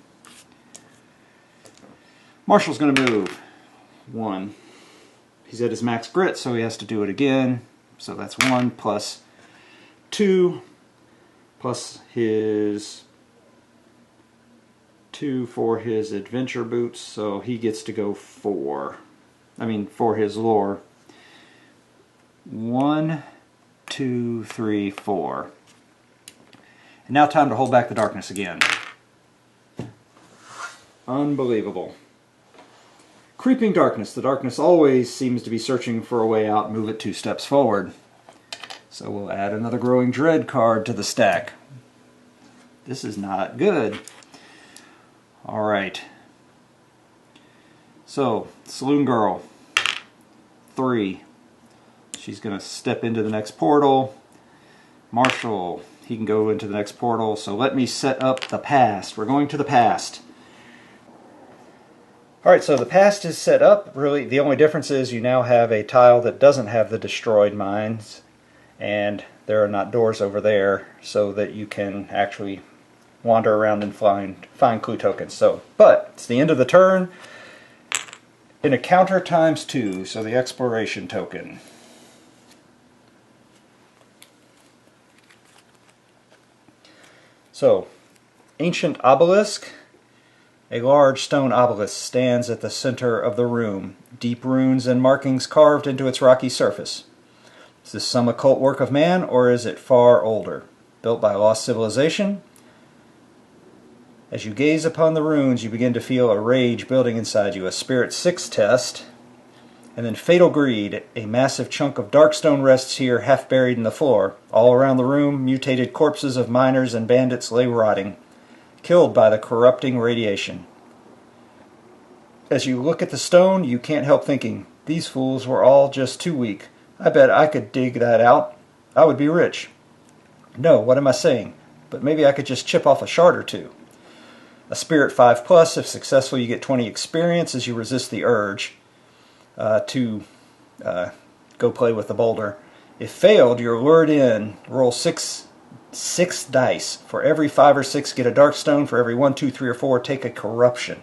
Marshal's going to move 1. He's at his max grit, so he has to do it again. So that's 1 plus 2 plus his 2 for his adventure boots, so he gets to go 4. For his lore. 1, 2, 3, 4. And now time to hold back the darkness again. Unbelievable. Creeping darkness. The darkness always seems to be searching for a way out and move it 2 steps forward. So we'll add another Growing Dread card to the stack. This is not good. All right. So, Saloon Girl, 3. She's going to step into the next portal. Marshal, he can go into the next portal. So let me set up the past. We're going to the past. Alright, so the past is set up. Really, the only difference is you now have a tile that doesn't have the destroyed mines, and there are not doors over there, so that you can actually wander around and find clue tokens. So, but it's the end of the turn. In a counter ×2, so the exploration token. So, ancient obelisk. A large stone obelisk stands at the center of the room, deep runes and markings carved into its rocky surface. Is this some occult work of man, or is it far older? Built by a lost civilization? As you gaze upon the runes, you begin to feel a rage building inside you, a Spirit 6 test, and then Fatal Greed. A massive chunk of darkstone rests here, half buried in the floor. All around the room, mutated corpses of miners and bandits lay rotting, killed by the corrupting radiation. As you look at the stone, you can't help thinking, these fools were all just too weak. I bet I could dig that out. I would be rich. No, what am I saying? But maybe I could just chip off a shard or two. A Spirit 5+, if successful you get 20 experience as you resist the urge to go play with the boulder. If failed, you're lured in. Roll 6 dice. For every 5 or 6, get a dark stone. For every 1, 2, 3, or 4, take a corruption.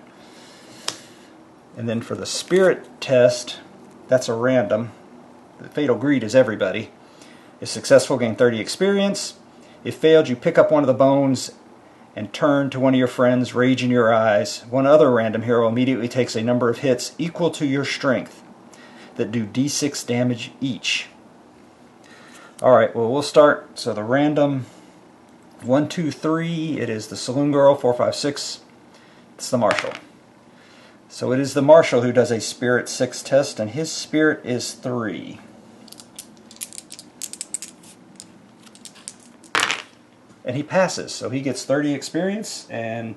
And then for the Spirit test, that's a random. The Fatal Greed is everybody. If successful, gain 30 experience. If failed, you pick up one of the bones and turn to one of your friends, rage in your eyes. One other random hero immediately takes a number of hits equal to your strength that do d6 damage each. Alright, well, we'll start. So the random 1, 2, 3, it is the Saloon Girl. 4, 5, 6, it's the Marshal. So it is the Marshal who does a Spirit 6 test, and his Spirit is 3. And he passes, so he gets 30 experience and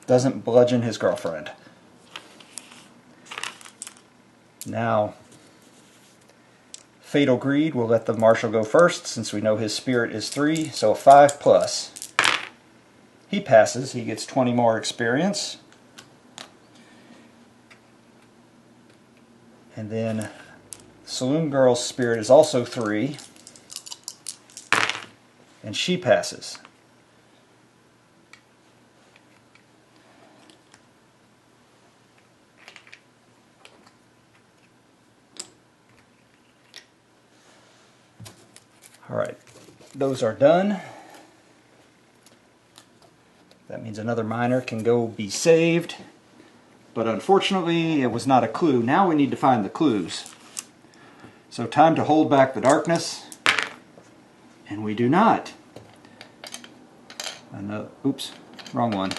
doesn't bludgeon his girlfriend. Now, Fatal Greed, we'll let the Marshal go first since we know his Spirit is 3, so a 5+. He passes, he gets 20 more experience. And then Saloon Girl's Spirit is also 3. And she passes. Alright, those are done. That means another miner can go be saved. But unfortunately, it was not a clue. Now we need to find the clues. So time to hold back the darkness. And we do not. Oops, wrong one.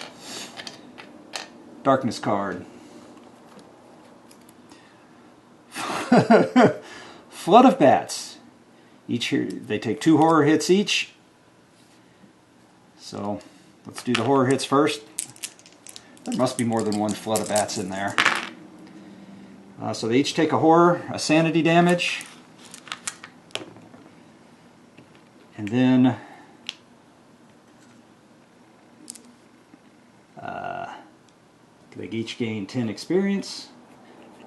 Darkness card. Flood of Bats. They take 2 horror hits each. So let's do the horror hits first. There must be more than one Flood of Bats in there. So they each take a horror, a sanity damage. And then they each gain 10 experience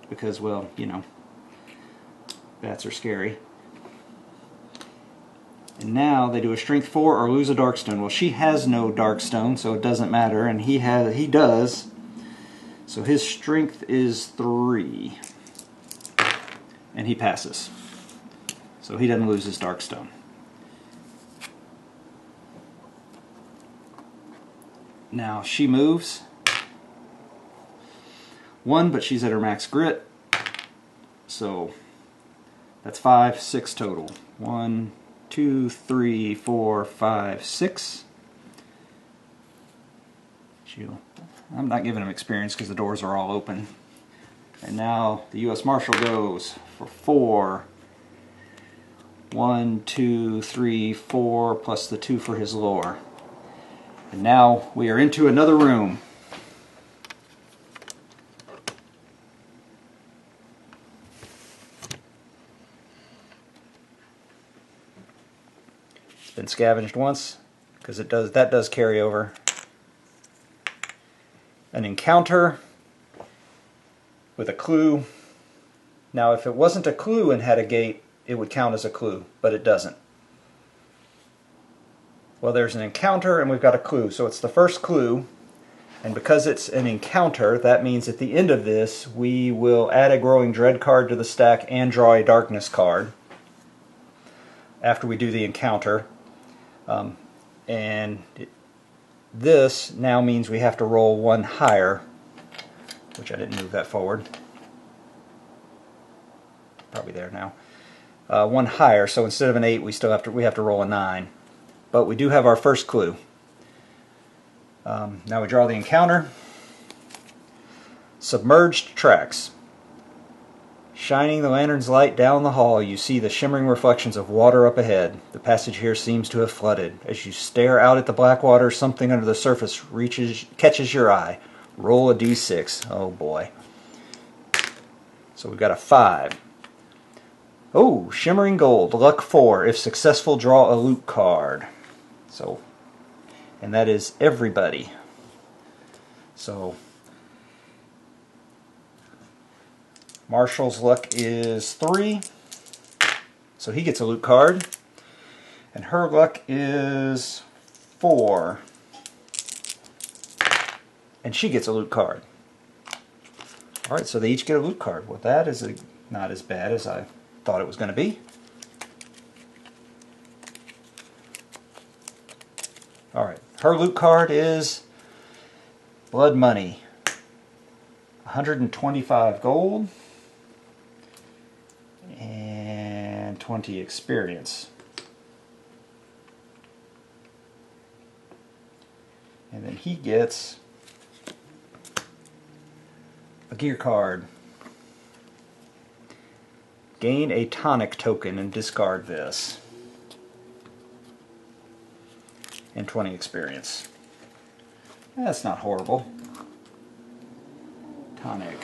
because, well, you know, bats are scary. And now they do a strength 4 or lose a darkstone. Well, she has no darkstone, so it doesn't matter, and he does. So his strength is 3, and he passes. So he doesn't lose his darkstone. Now she moves 1, but she's at her max grit, so that's 5, 6 total. 1, 2, 3, 4, 5, 6. I'm not giving him experience because the doors are all open. And now the U.S. Marshal goes for 4. 1, 2, 3, 4, plus the 2 for his lore. And now we are into another room. It's been scavenged once, because that does carry over. An encounter with a clue. Now if it wasn't a clue and had a gate, it would count as a clue, but it doesn't. Well, there's an encounter and we've got a clue, so it's the first clue, and because it's an encounter, that means at the end of this we will add a Growing Dread card to the stack and draw a Darkness card after we do the encounter. This now means we have to roll one higher, which I didn't move that forward. Probably there now. One higher, so instead of an 8 we have to roll a 9. But we do have our first clue. Now we draw the encounter. Submerged tracks. Shining the lantern's light down the hall, you see the shimmering reflections of water up ahead. The passage here seems to have flooded. As you stare out at the black water, something under the surface catches your eye. Roll a d6. Oh boy. So we've got a 5. Oh, shimmering gold, luck 4. If successful, draw a loot card. So, and that is everybody. So, Marshal's luck is 3, so he gets a loot card. And her luck is 4, and she gets a loot card. Alright, so they each get a loot card. Well, that is not as bad as I thought it was going to be. Alright, her loot card is Blood Money. 125 gold and 20 experience. And then he gets a gear card. Gain a tonic token and discard this. And 20 experience. That's not horrible. Tonic.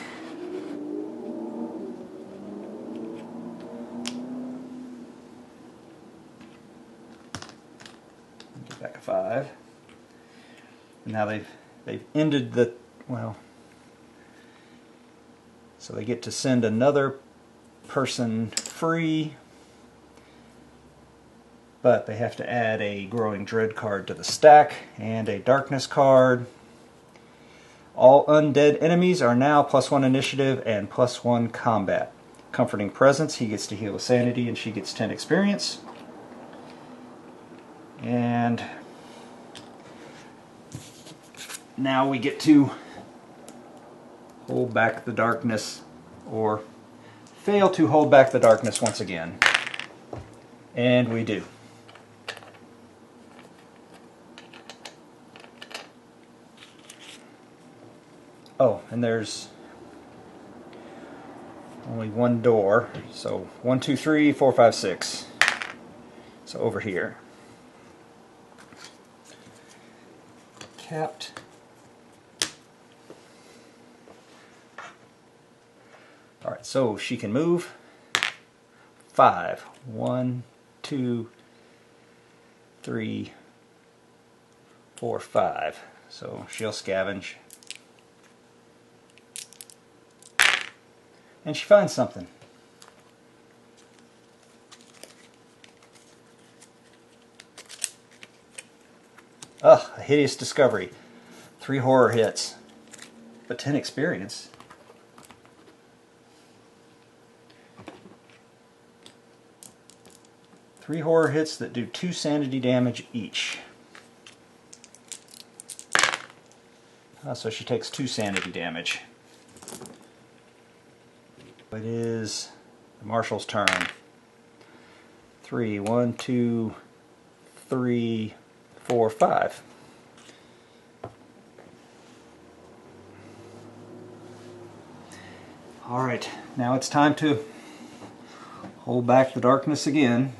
Get back a 5. And now they've ended the, well, so they get to send another person free, but they have to add a Growing Dread card to the stack and a Darkness card. All undead enemies are now +1 initiative and +1 combat. Comforting Presence, he gets to heal a sanity and she gets 10 experience. And now we get to hold back the darkness, or fail to hold back the darkness once again. And we do. Oh, and there's only one door, so 1, 2, 3, 4, 5, 6. So over here. Capped. Alright, so she can move 5. 1, 2, 3, 4, 5. So she'll scavenge. And she finds something. Ugh, a hideous discovery. 3 horror hits, but 10 experience. Three horror hits that do 2 sanity damage each. So she takes 2 sanity damage. It is the Marshal's turn. 3, 1, 2, 3, 4, 5. Alright, now it's time to hold back the darkness again.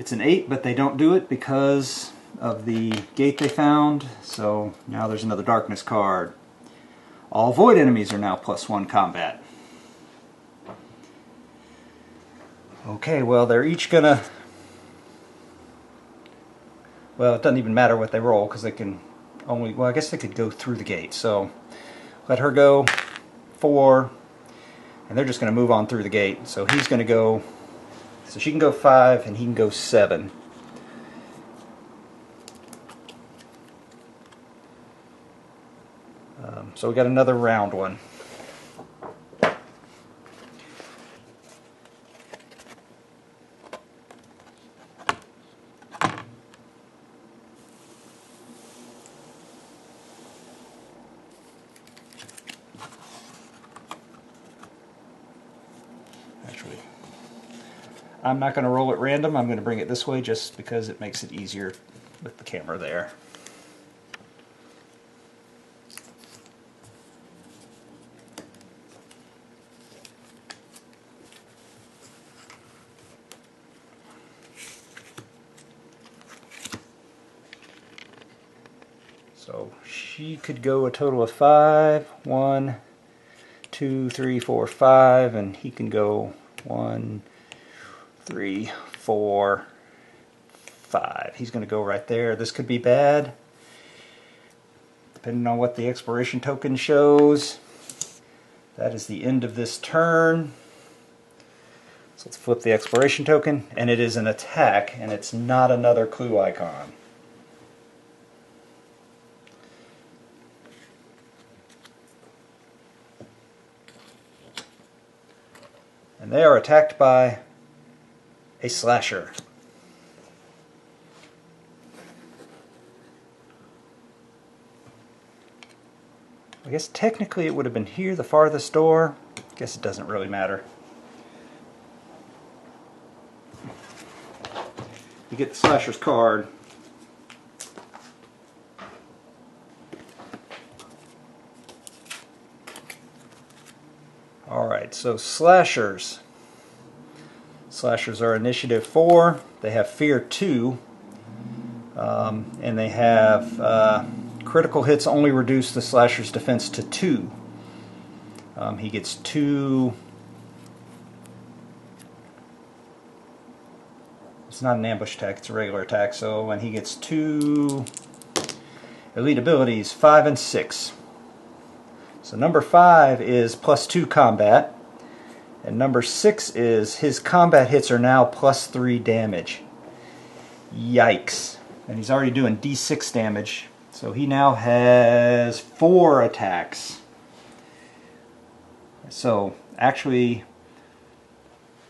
It's an 8, but they don't do it because of the gate they found. So now there's another darkness card. All void enemies are now +1 combat. Okay, well they're each gonna... Well, it doesn't even matter what they roll because they can only... Well, I guess they could go through the gate. So let her go 4, and they're just going to move on through the gate. So he's going to go... So she can go 5 and he can go 7. So we got another round one. Actually, I'm not going to roll at random. I'm going to bring it this way just because it makes it easier with the camera there. So she could go a total of 5. 1, 2, 3, 4, 5, and he can go 1, 3, 4, 5. He's going to go right there. This could be bad, depending on what the expiration token shows. That is the end of this turn. So let's flip the expiration token, and it is an attack, and it's not another clue icon. And they are attacked by a slasher. I guess technically it would have been here, the farthest door. I guess it doesn't really matter. You get the slasher's card. Alright, so slashers. Slashers are initiative 4. They have fear 2. And they have critical hits only reduce the slasher's defense to 2. He gets 2. It's not an ambush attack, it's a regular attack. So when he gets 2 elite abilities, 5 and 6. So number 5 is +2 combat, and number 6 is his combat hits are now +3 damage. Yikes. And he's already doing D6 damage, so he now has 4 attacks. So actually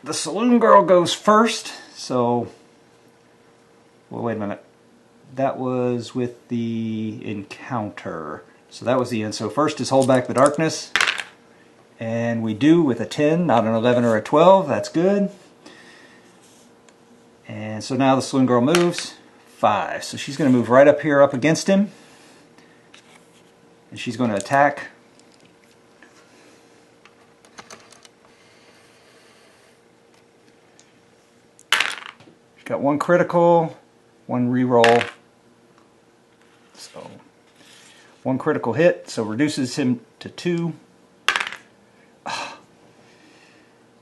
the Saloon Girl goes first, so... Well, wait a minute. That was with the encounter. So that was the end. So first is hold back the darkness. And we do with a 10, not an 11 or a 12. That's good. And so now the Saloon Girl moves. 5. So she's going to move right up here up against him. And she's going to attack. She's got 1 critical, 1 reroll. So 1 critical hit, so reduces him to 2.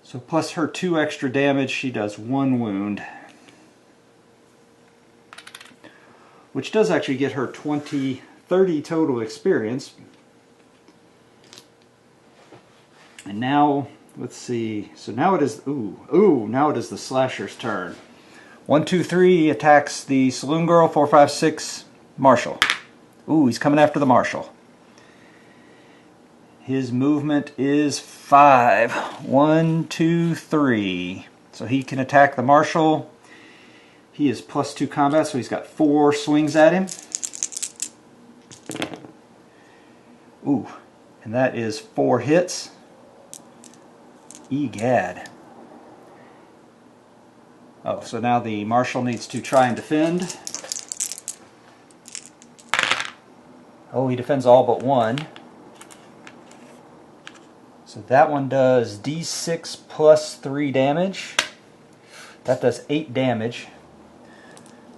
So plus her 2 extra damage, she does 1 wound. Which does actually get her 30 total experience. And now, let's see, so now it is, now it is the slasher's turn. 1, 2, 3 attacks the Saloon Girl, 4, 5, 6, Marshal. Ooh, he's coming after the Marshal. His movement is 5. 1, 2, 3. So he can attack the Marshal. He is +2 combat, so he's got 4 swings at him. Ooh, and that is 4 hits. Egad. Oh, so now the Marshal needs to try and defend. Oh, he defends all but 1. So that one does D6 plus 3 damage. That does 8 damage.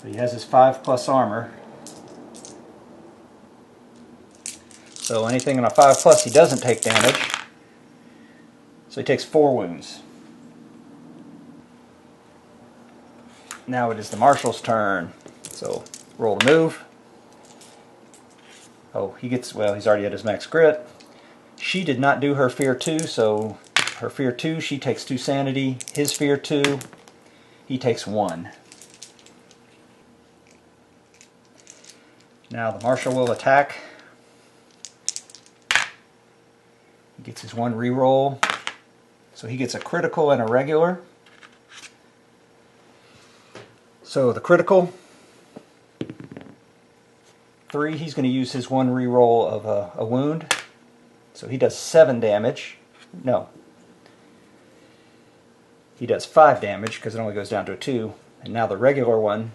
But he has his 5+ armor. So anything on a 5+, he doesn't take damage. So he takes 4 wounds. Now it is the Marshal's turn. So roll to move. Oh, he gets, well, he's already at his max grit. She did not do her fear 2, so her fear 2, she takes 2 sanity. His fear 2, he takes 1. Now the Marshal will attack. He gets his 1 reroll. So he gets a critical and a regular. So the critical, 3, he's going to use his 1 reroll of a wound. So he does 7 damage. No. He does 5 damage because it only goes down to a 2. And now the regular one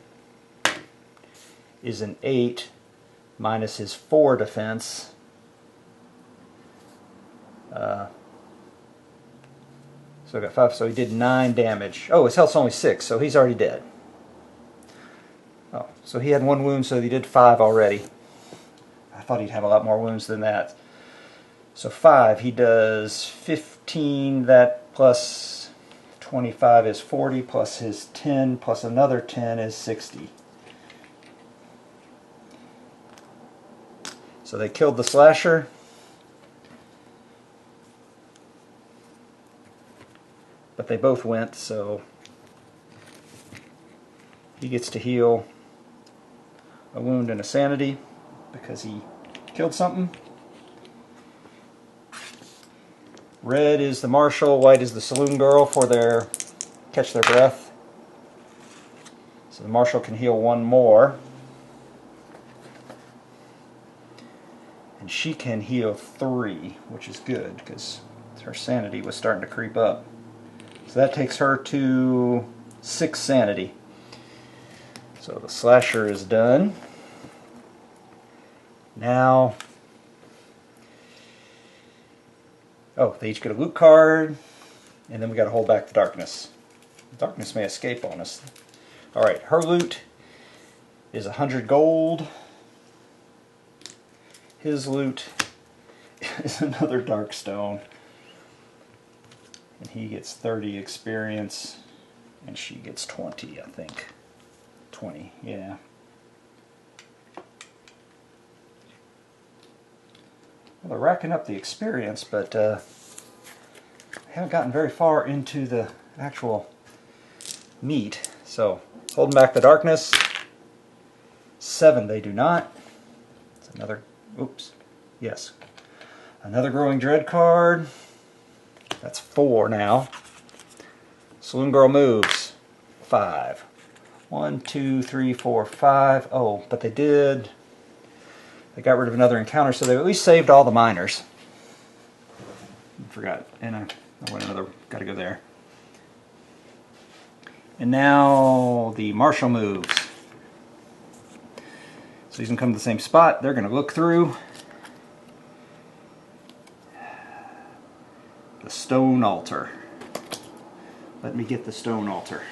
is an 8 minus his 4 defense. So I got 5, so he did 9 damage. Oh, his health's only 6, so he's already dead. Oh, so he had 1 wound, so he did 5 already. I thought he'd have a lot more wounds than that. So 5, he does 15, that plus 25 is 40, plus his 10, plus another 10 is 60. So they killed the slasher. But they both went, so he gets to heal a wound and a sanity because he killed something. Red is the Marshal, white is the Saloon Girl for their catch their breath. So the Marshal can heal 1 more. And she can heal 3, which is good because her sanity was starting to creep up. So that takes her to 6 sanity. So the slasher is done. Now, oh, they each get a loot card, and then we got to hold back the darkness. Darkness may escape on us. Alright, her loot is 100 gold. His loot is another dark stone. And he gets 30 experience, and she gets 20, I think. 20, yeah. Well, they're racking up the experience, but haven't gotten very far into the actual meat. So, holding back the darkness. 7 they do not. It's another, oops, yes. Another growing dread card. That's 4 now. Saloon Girl moves. 5. 1, 2, 3, 4, 5. Oh, but they got rid of another encounter, so they at least saved all the miners. I forgot. And I went another, got to go there. And now the Marshal moves. So he's going to come to the same spot. They're going to look through the stone altar. Let me get the stone altar.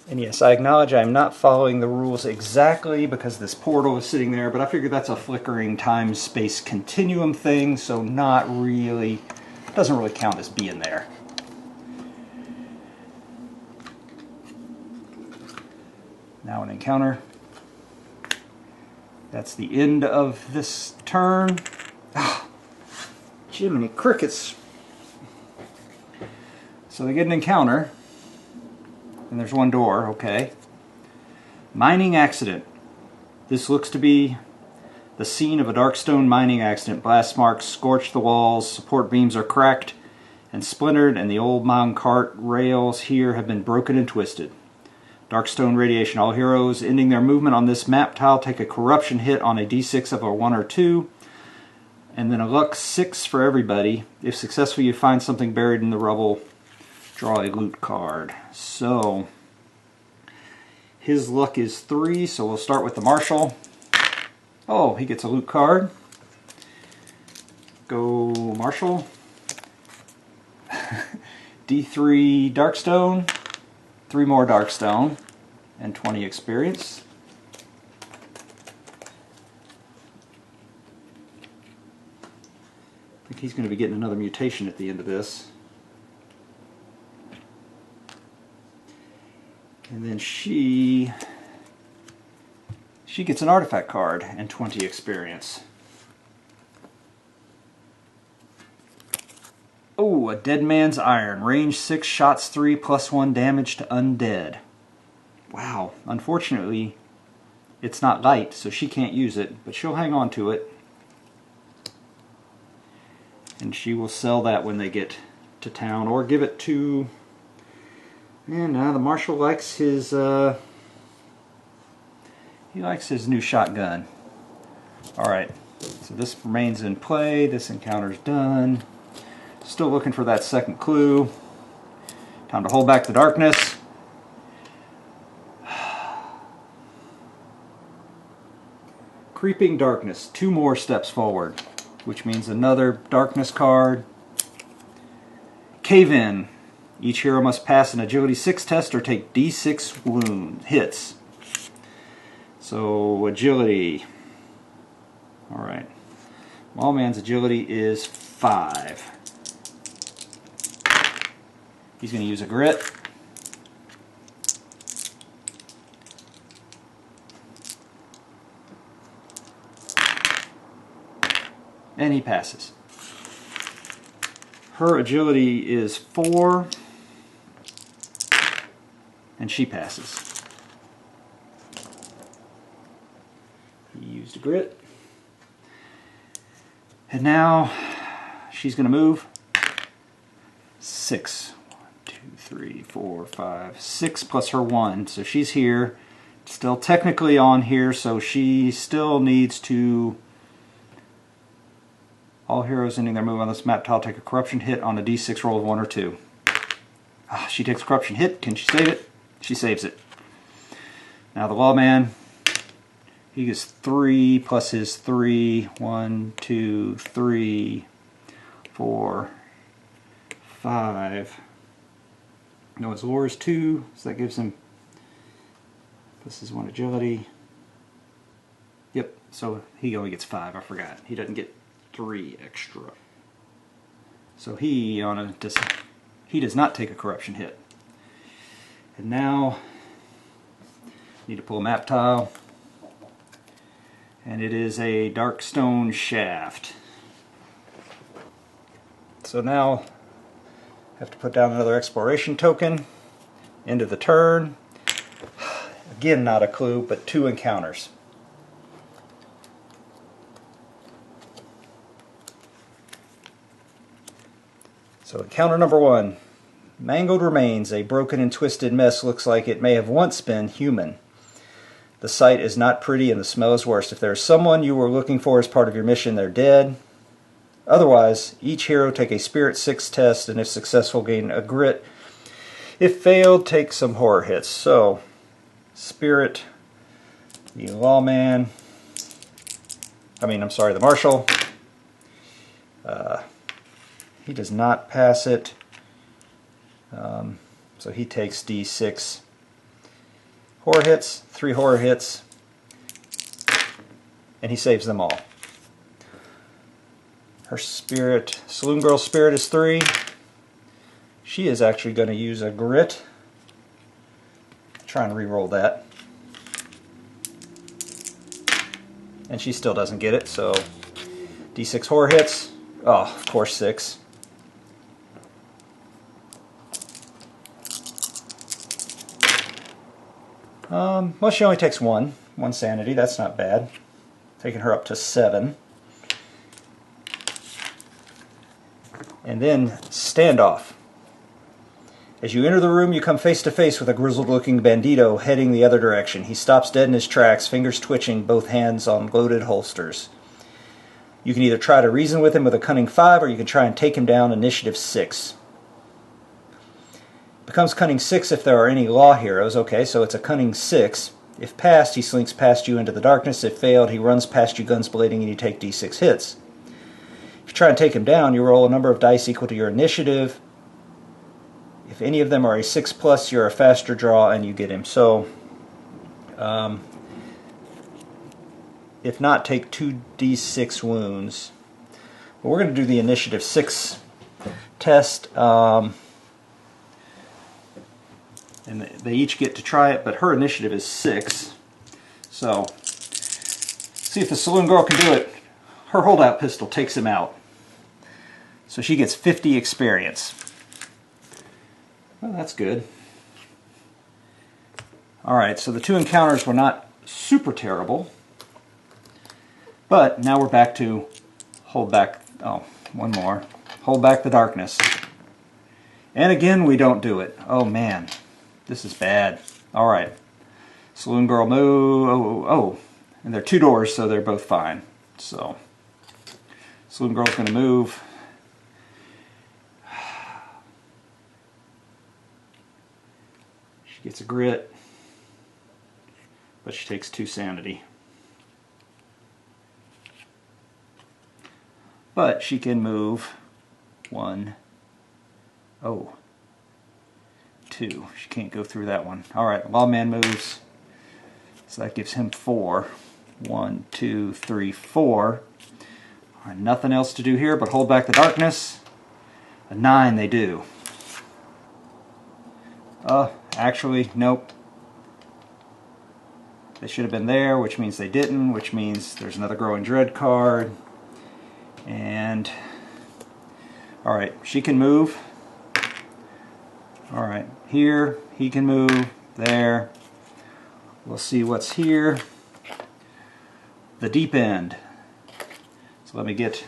And yes, I acknowledge I'm not following the rules exactly because this portal is sitting there, but I figure that's a flickering time-space continuum thing, so not really, doesn't really count as being there. Now an encounter. That's the end of this turn. Ah, Jiminy crickets. So they get an encounter. And there's 1 door, okay. Mining accident. This looks to be the scene of a dark stone mining accident. Blast marks scorch the walls, support beams are cracked and splintered, and the old mine cart rails here have been broken and twisted. Dark stone radiation. All heroes ending their movement on this map tile take a corruption hit on a d6 of a 1 or 2, and then a luck 6 for everybody. If successful, you find something buried in the rubble. Draw a loot card. So, his luck is 3, so we'll start with the Marshal. Oh, he gets a loot card. go Marshal. D3 Darkstone, 3 more Darkstone, and 20 experience. I think he's going to be getting another mutation at the end of this. And then she gets an artifact card and 20 experience. Oh, a Dead Man's Iron. Range 6, shots 3, +1 damage to undead. Wow. Unfortunately, it's not light, so she can't use it, but she'll hang on to it. And she will sell that when they get to town, or give it to... And now the Marshal likes his... he likes his new shotgun. Alright, so this remains in play. This encounter's done. Still looking for that second clue. Time to hold back the darkness. Creeping Darkness. 2 more steps forward, which means another darkness card. Cave In. Each hero must pass an agility 6 test or take d6 wound hits. So agility. Alright. Lawman's agility is 5. He's going to use a grit. And he passes. Her agility is 4. And she passes. He used a grit. And now she's going to move 6. 3, 4, 5, 6 plus her 1. So she's here. Still technically on here, so she still needs to... All heroes ending their move on this map tile take a corruption hit on a d6 roll of 1 or 2. She takes a corruption hit. Can she save it? She saves it. Now the Lawman, he gets 3 plus his 3. 1, 2, 3, 4, 5... No, his lore is 2, so that gives him plus his 1 agility. Yep, so he only gets 5, I forgot. He doesn't get 3 extra. So he does not take a corruption hit. And now need to pull a map tile. And it is a Darkstone Shaft. So now have to put down another exploration token. End of the turn. Again, not a clue, but 2 encounters. So encounter number 1. Mangled remains. A broken and twisted mess looks like it may have once been human. The sight is not pretty and the smell is worse. If there is someone you were looking for as part of your mission, they're dead. Otherwise, each hero take a Spirit 6 test, and if successful, gain a grit. If failed, take some horror hits. So, Spirit, the Lawman, the Marshal. He does not pass it. So he takes d6 horror hits, 3 horror hits, and he saves them all. Her spirit, Saloon Girl's spirit is 3. She is actually going to use a grit. Try and re-roll that. And she still doesn't get it, so d6 horror hits. Oh, of course 6. Well, she only takes 1 sanity. That's not bad. Taking her up to 7. And then standoff. As you enter the room, you come face to face with a grizzled-looking bandito heading the other direction. He stops dead in his tracks, fingers twitching, both hands on loaded holsters. You can either try to reason with him with a cunning 5, or you can try and take him down initiative 6. Becomes cunning 6 if there are any law heroes. Okay, so it's a cunning 6. If passed, he slinks past you into the darkness. If failed, he runs past you guns blading and you take d6 hits. If you try and take him down, you roll a number of dice equal to your initiative. If any of them are a 6+, you're a faster draw and you get him. So, if not, take 2d6 wounds. But we're going to do the initiative 6 test. And they each get to try it, but her initiative is 6. So, see if the Saloon Girl can do it. Her holdout pistol takes him out. So she gets 50 experience. Well, that's good. Alright, so the 2 encounters were not super terrible. But now we're back to hold back, oh, one more. Hold back the darkness. And again, we don't do it. Oh man, this is bad. Alright, Saloon Girl move, oh, and they're 2 doors, so they're both fine. So, Saloon Girl's going to move. She gets a grit, but she takes 2 sanity. But she can move 1, 2. She can't go through that one. Alright, Lawman moves. So that gives him 4. 1, 2, 3, 4. Alright, nothing else to do here but hold back the darkness. A 9 they do. Actually, nope. They should have been there, which means they didn't, which means there's another Growing Dread card. And, alright, she can move. Alright, here, he can move, there. We'll see what's here. The deep end. So let me get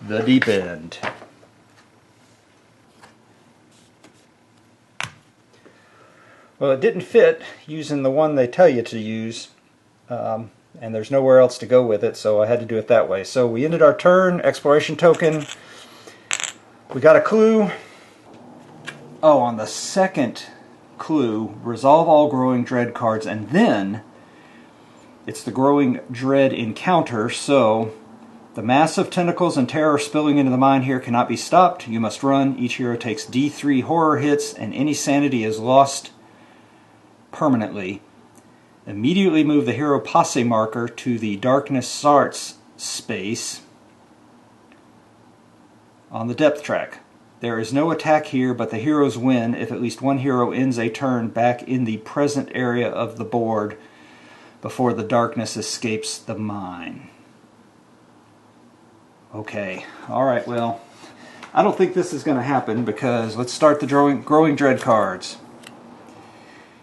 the deep end. Well, it didn't fit using the one they tell you to use, and there's nowhere else to go with it, so I had to do it that way. So we ended our turn, exploration token. We got a clue. Oh, on the second clue, resolve all Growing Dread cards, and then it's the Growing Dread encounter, so the massive tentacles and terror spilling into the mine here cannot be stopped. You must run. Each hero takes D3 horror hits, and any sanity is lost permanently. Immediately move the hero posse marker to the Darkness Sarts space on the depth track. There is no attack here, but the heroes win if at least one hero ends a turn back in the present area of the board before the darkness escapes the mine. Okay, alright, well, I don't think this is going to happen because let's start the Growing Dread cards.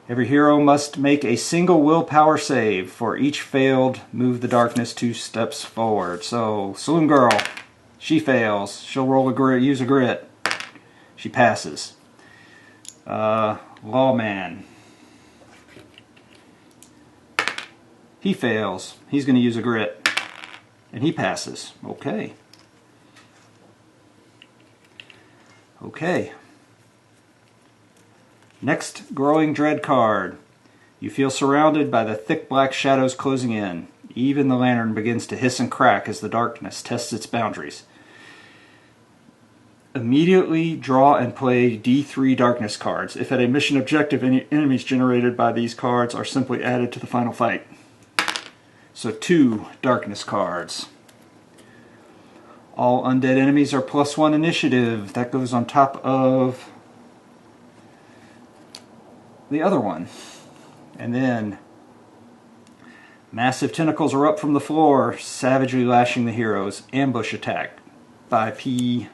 Every hero must make a single willpower save. For each failed, move the darkness 2 steps forward. So, Saloon Girl, she fails. She'll roll a grit, use a grit. She passes. Lawman. He fails. He's going to use a grit. And he passes. Okay. Okay. Next Growing Dread card. You feel surrounded by the thick black shadows closing in. Even the lantern begins to hiss and crack as the darkness tests its boundaries. Immediately draw and play D3 darkness cards. If at a mission objective, any enemies generated by these cards are simply added to the final fight. So 2 darkness cards. All undead enemies are +1 initiative. That goes on top of the other one. And then massive tentacles are up from the floor, savagely lashing the heroes. Ambush attack by P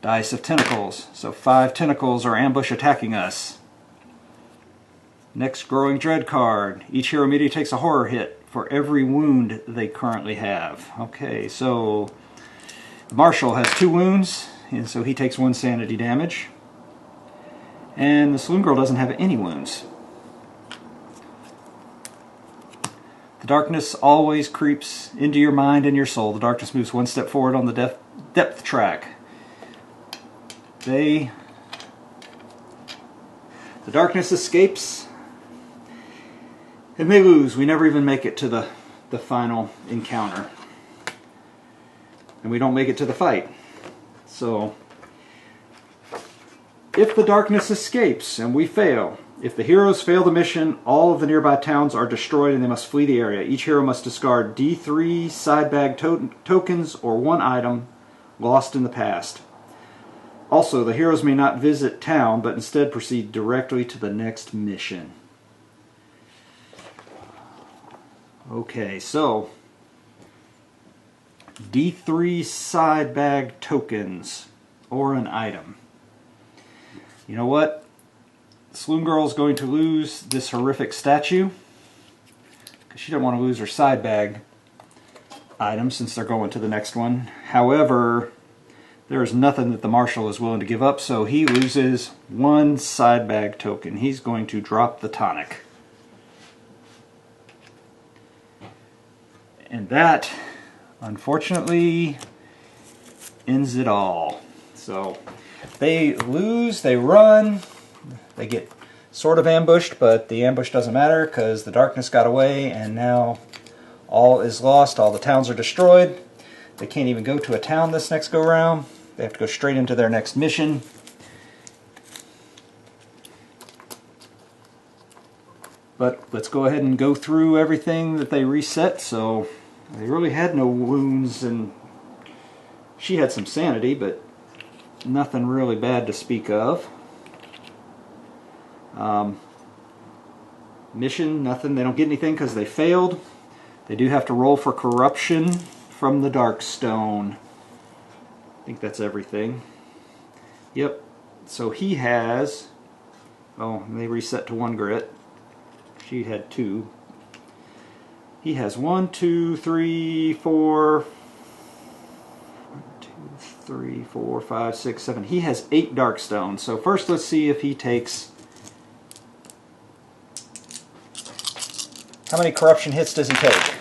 dice of tentacles. So 5 tentacles are ambush attacking us. Next Growing Dread card. Each hero immediately takes a horror hit for every wound they currently have. Okay, so Marshal has 2 wounds, and so he takes 1 sanity damage. And the Saloon Girl doesn't have any wounds. The darkness always creeps into your mind and your soul. The darkness moves 1 step forward on the depth track. The darkness escapes, and they lose. We never even make it to the final encounter. and we don't make it to the fight. So, if the darkness escapes and we fail, if the heroes fail the mission, all of the nearby towns are destroyed and they must flee the area. Each hero must discard D3 side bag tokens or one item lost in the past. Also, the heroes may not visit town, but instead proceed directly to the next mission. Okay, so D3 side bag tokens or an item. You know what? Saloon Girl is going to lose this horrific statue because she doesn't want to lose her side bag item since they're going to the next one. However, there is nothing that the Marshal is willing to give up, so he loses one side bag token. He's going to drop the tonic. And that, unfortunately, ends it all. So they lose, they run, they get sort of ambushed, but the ambush doesn't matter because the darkness got away and now all is lost. All the towns are destroyed. They can't even go to a town this next go round. They have to go straight into their next mission. But let's go ahead and go through everything that they reset. So they really had no wounds, and she had some sanity, but nothing really bad to speak of. Mission, nothing. They don't get anything because they failed. They do have to roll for corruption from the Darkstone. I think that's everything. Yep. So he has... Oh, they reset to 1 grit. She had 2. He has 1, 2, 3, 4... 1, 2, 3, 4, 5, 6, 7. He has 8 Darkstone. So first let's see if he takes... How many corruption hits does he take?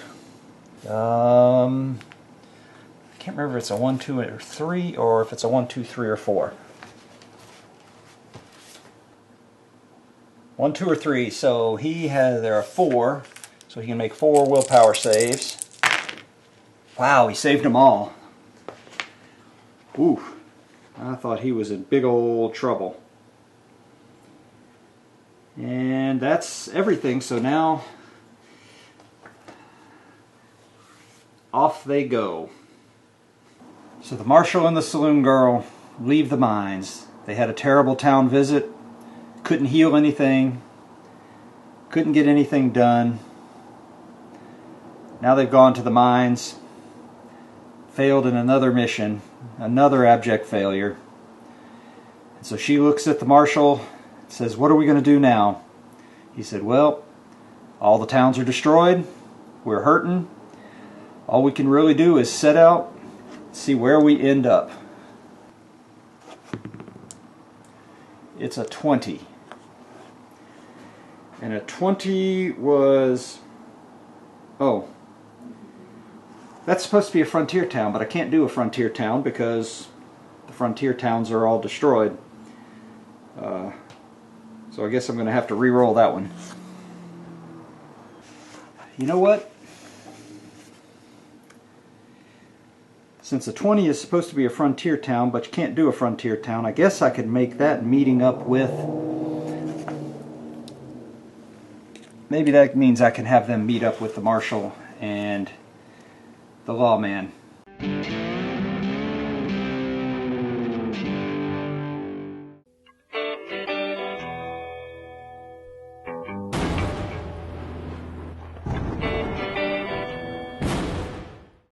I can't remember if it's a 1, 2, or 3, or if it's a 1, 2, 3, or 4. 1, 2, or 3. So he has, there are 4. So he can make 4 willpower saves. Wow, he saved them all. Ooh, I thought he was in big old trouble. And that's everything. So now off they go. So the Marshal and the Saloon Girl leave the mines. They had a terrible town visit, couldn't heal anything, couldn't get anything done. Now they've gone to the mines, failed in another mission, another abject failure. And so she looks at the Marshal and says, "What are we going to do now?" He said, "Well, all the towns are destroyed, we're hurting. All we can really do is set out, see where we end up." It's a 20. And a 20 was... Oh. That's supposed to be a frontier town, but I can't do a frontier town because the frontier towns are all destroyed. So I guess I'm going to have to re-roll that one. You know what? Since a 20 is supposed to be a frontier town, but you can't do a frontier town, I guess I could make that meeting up with... Maybe that means I can have them meet up with the Marshal and the Lawman.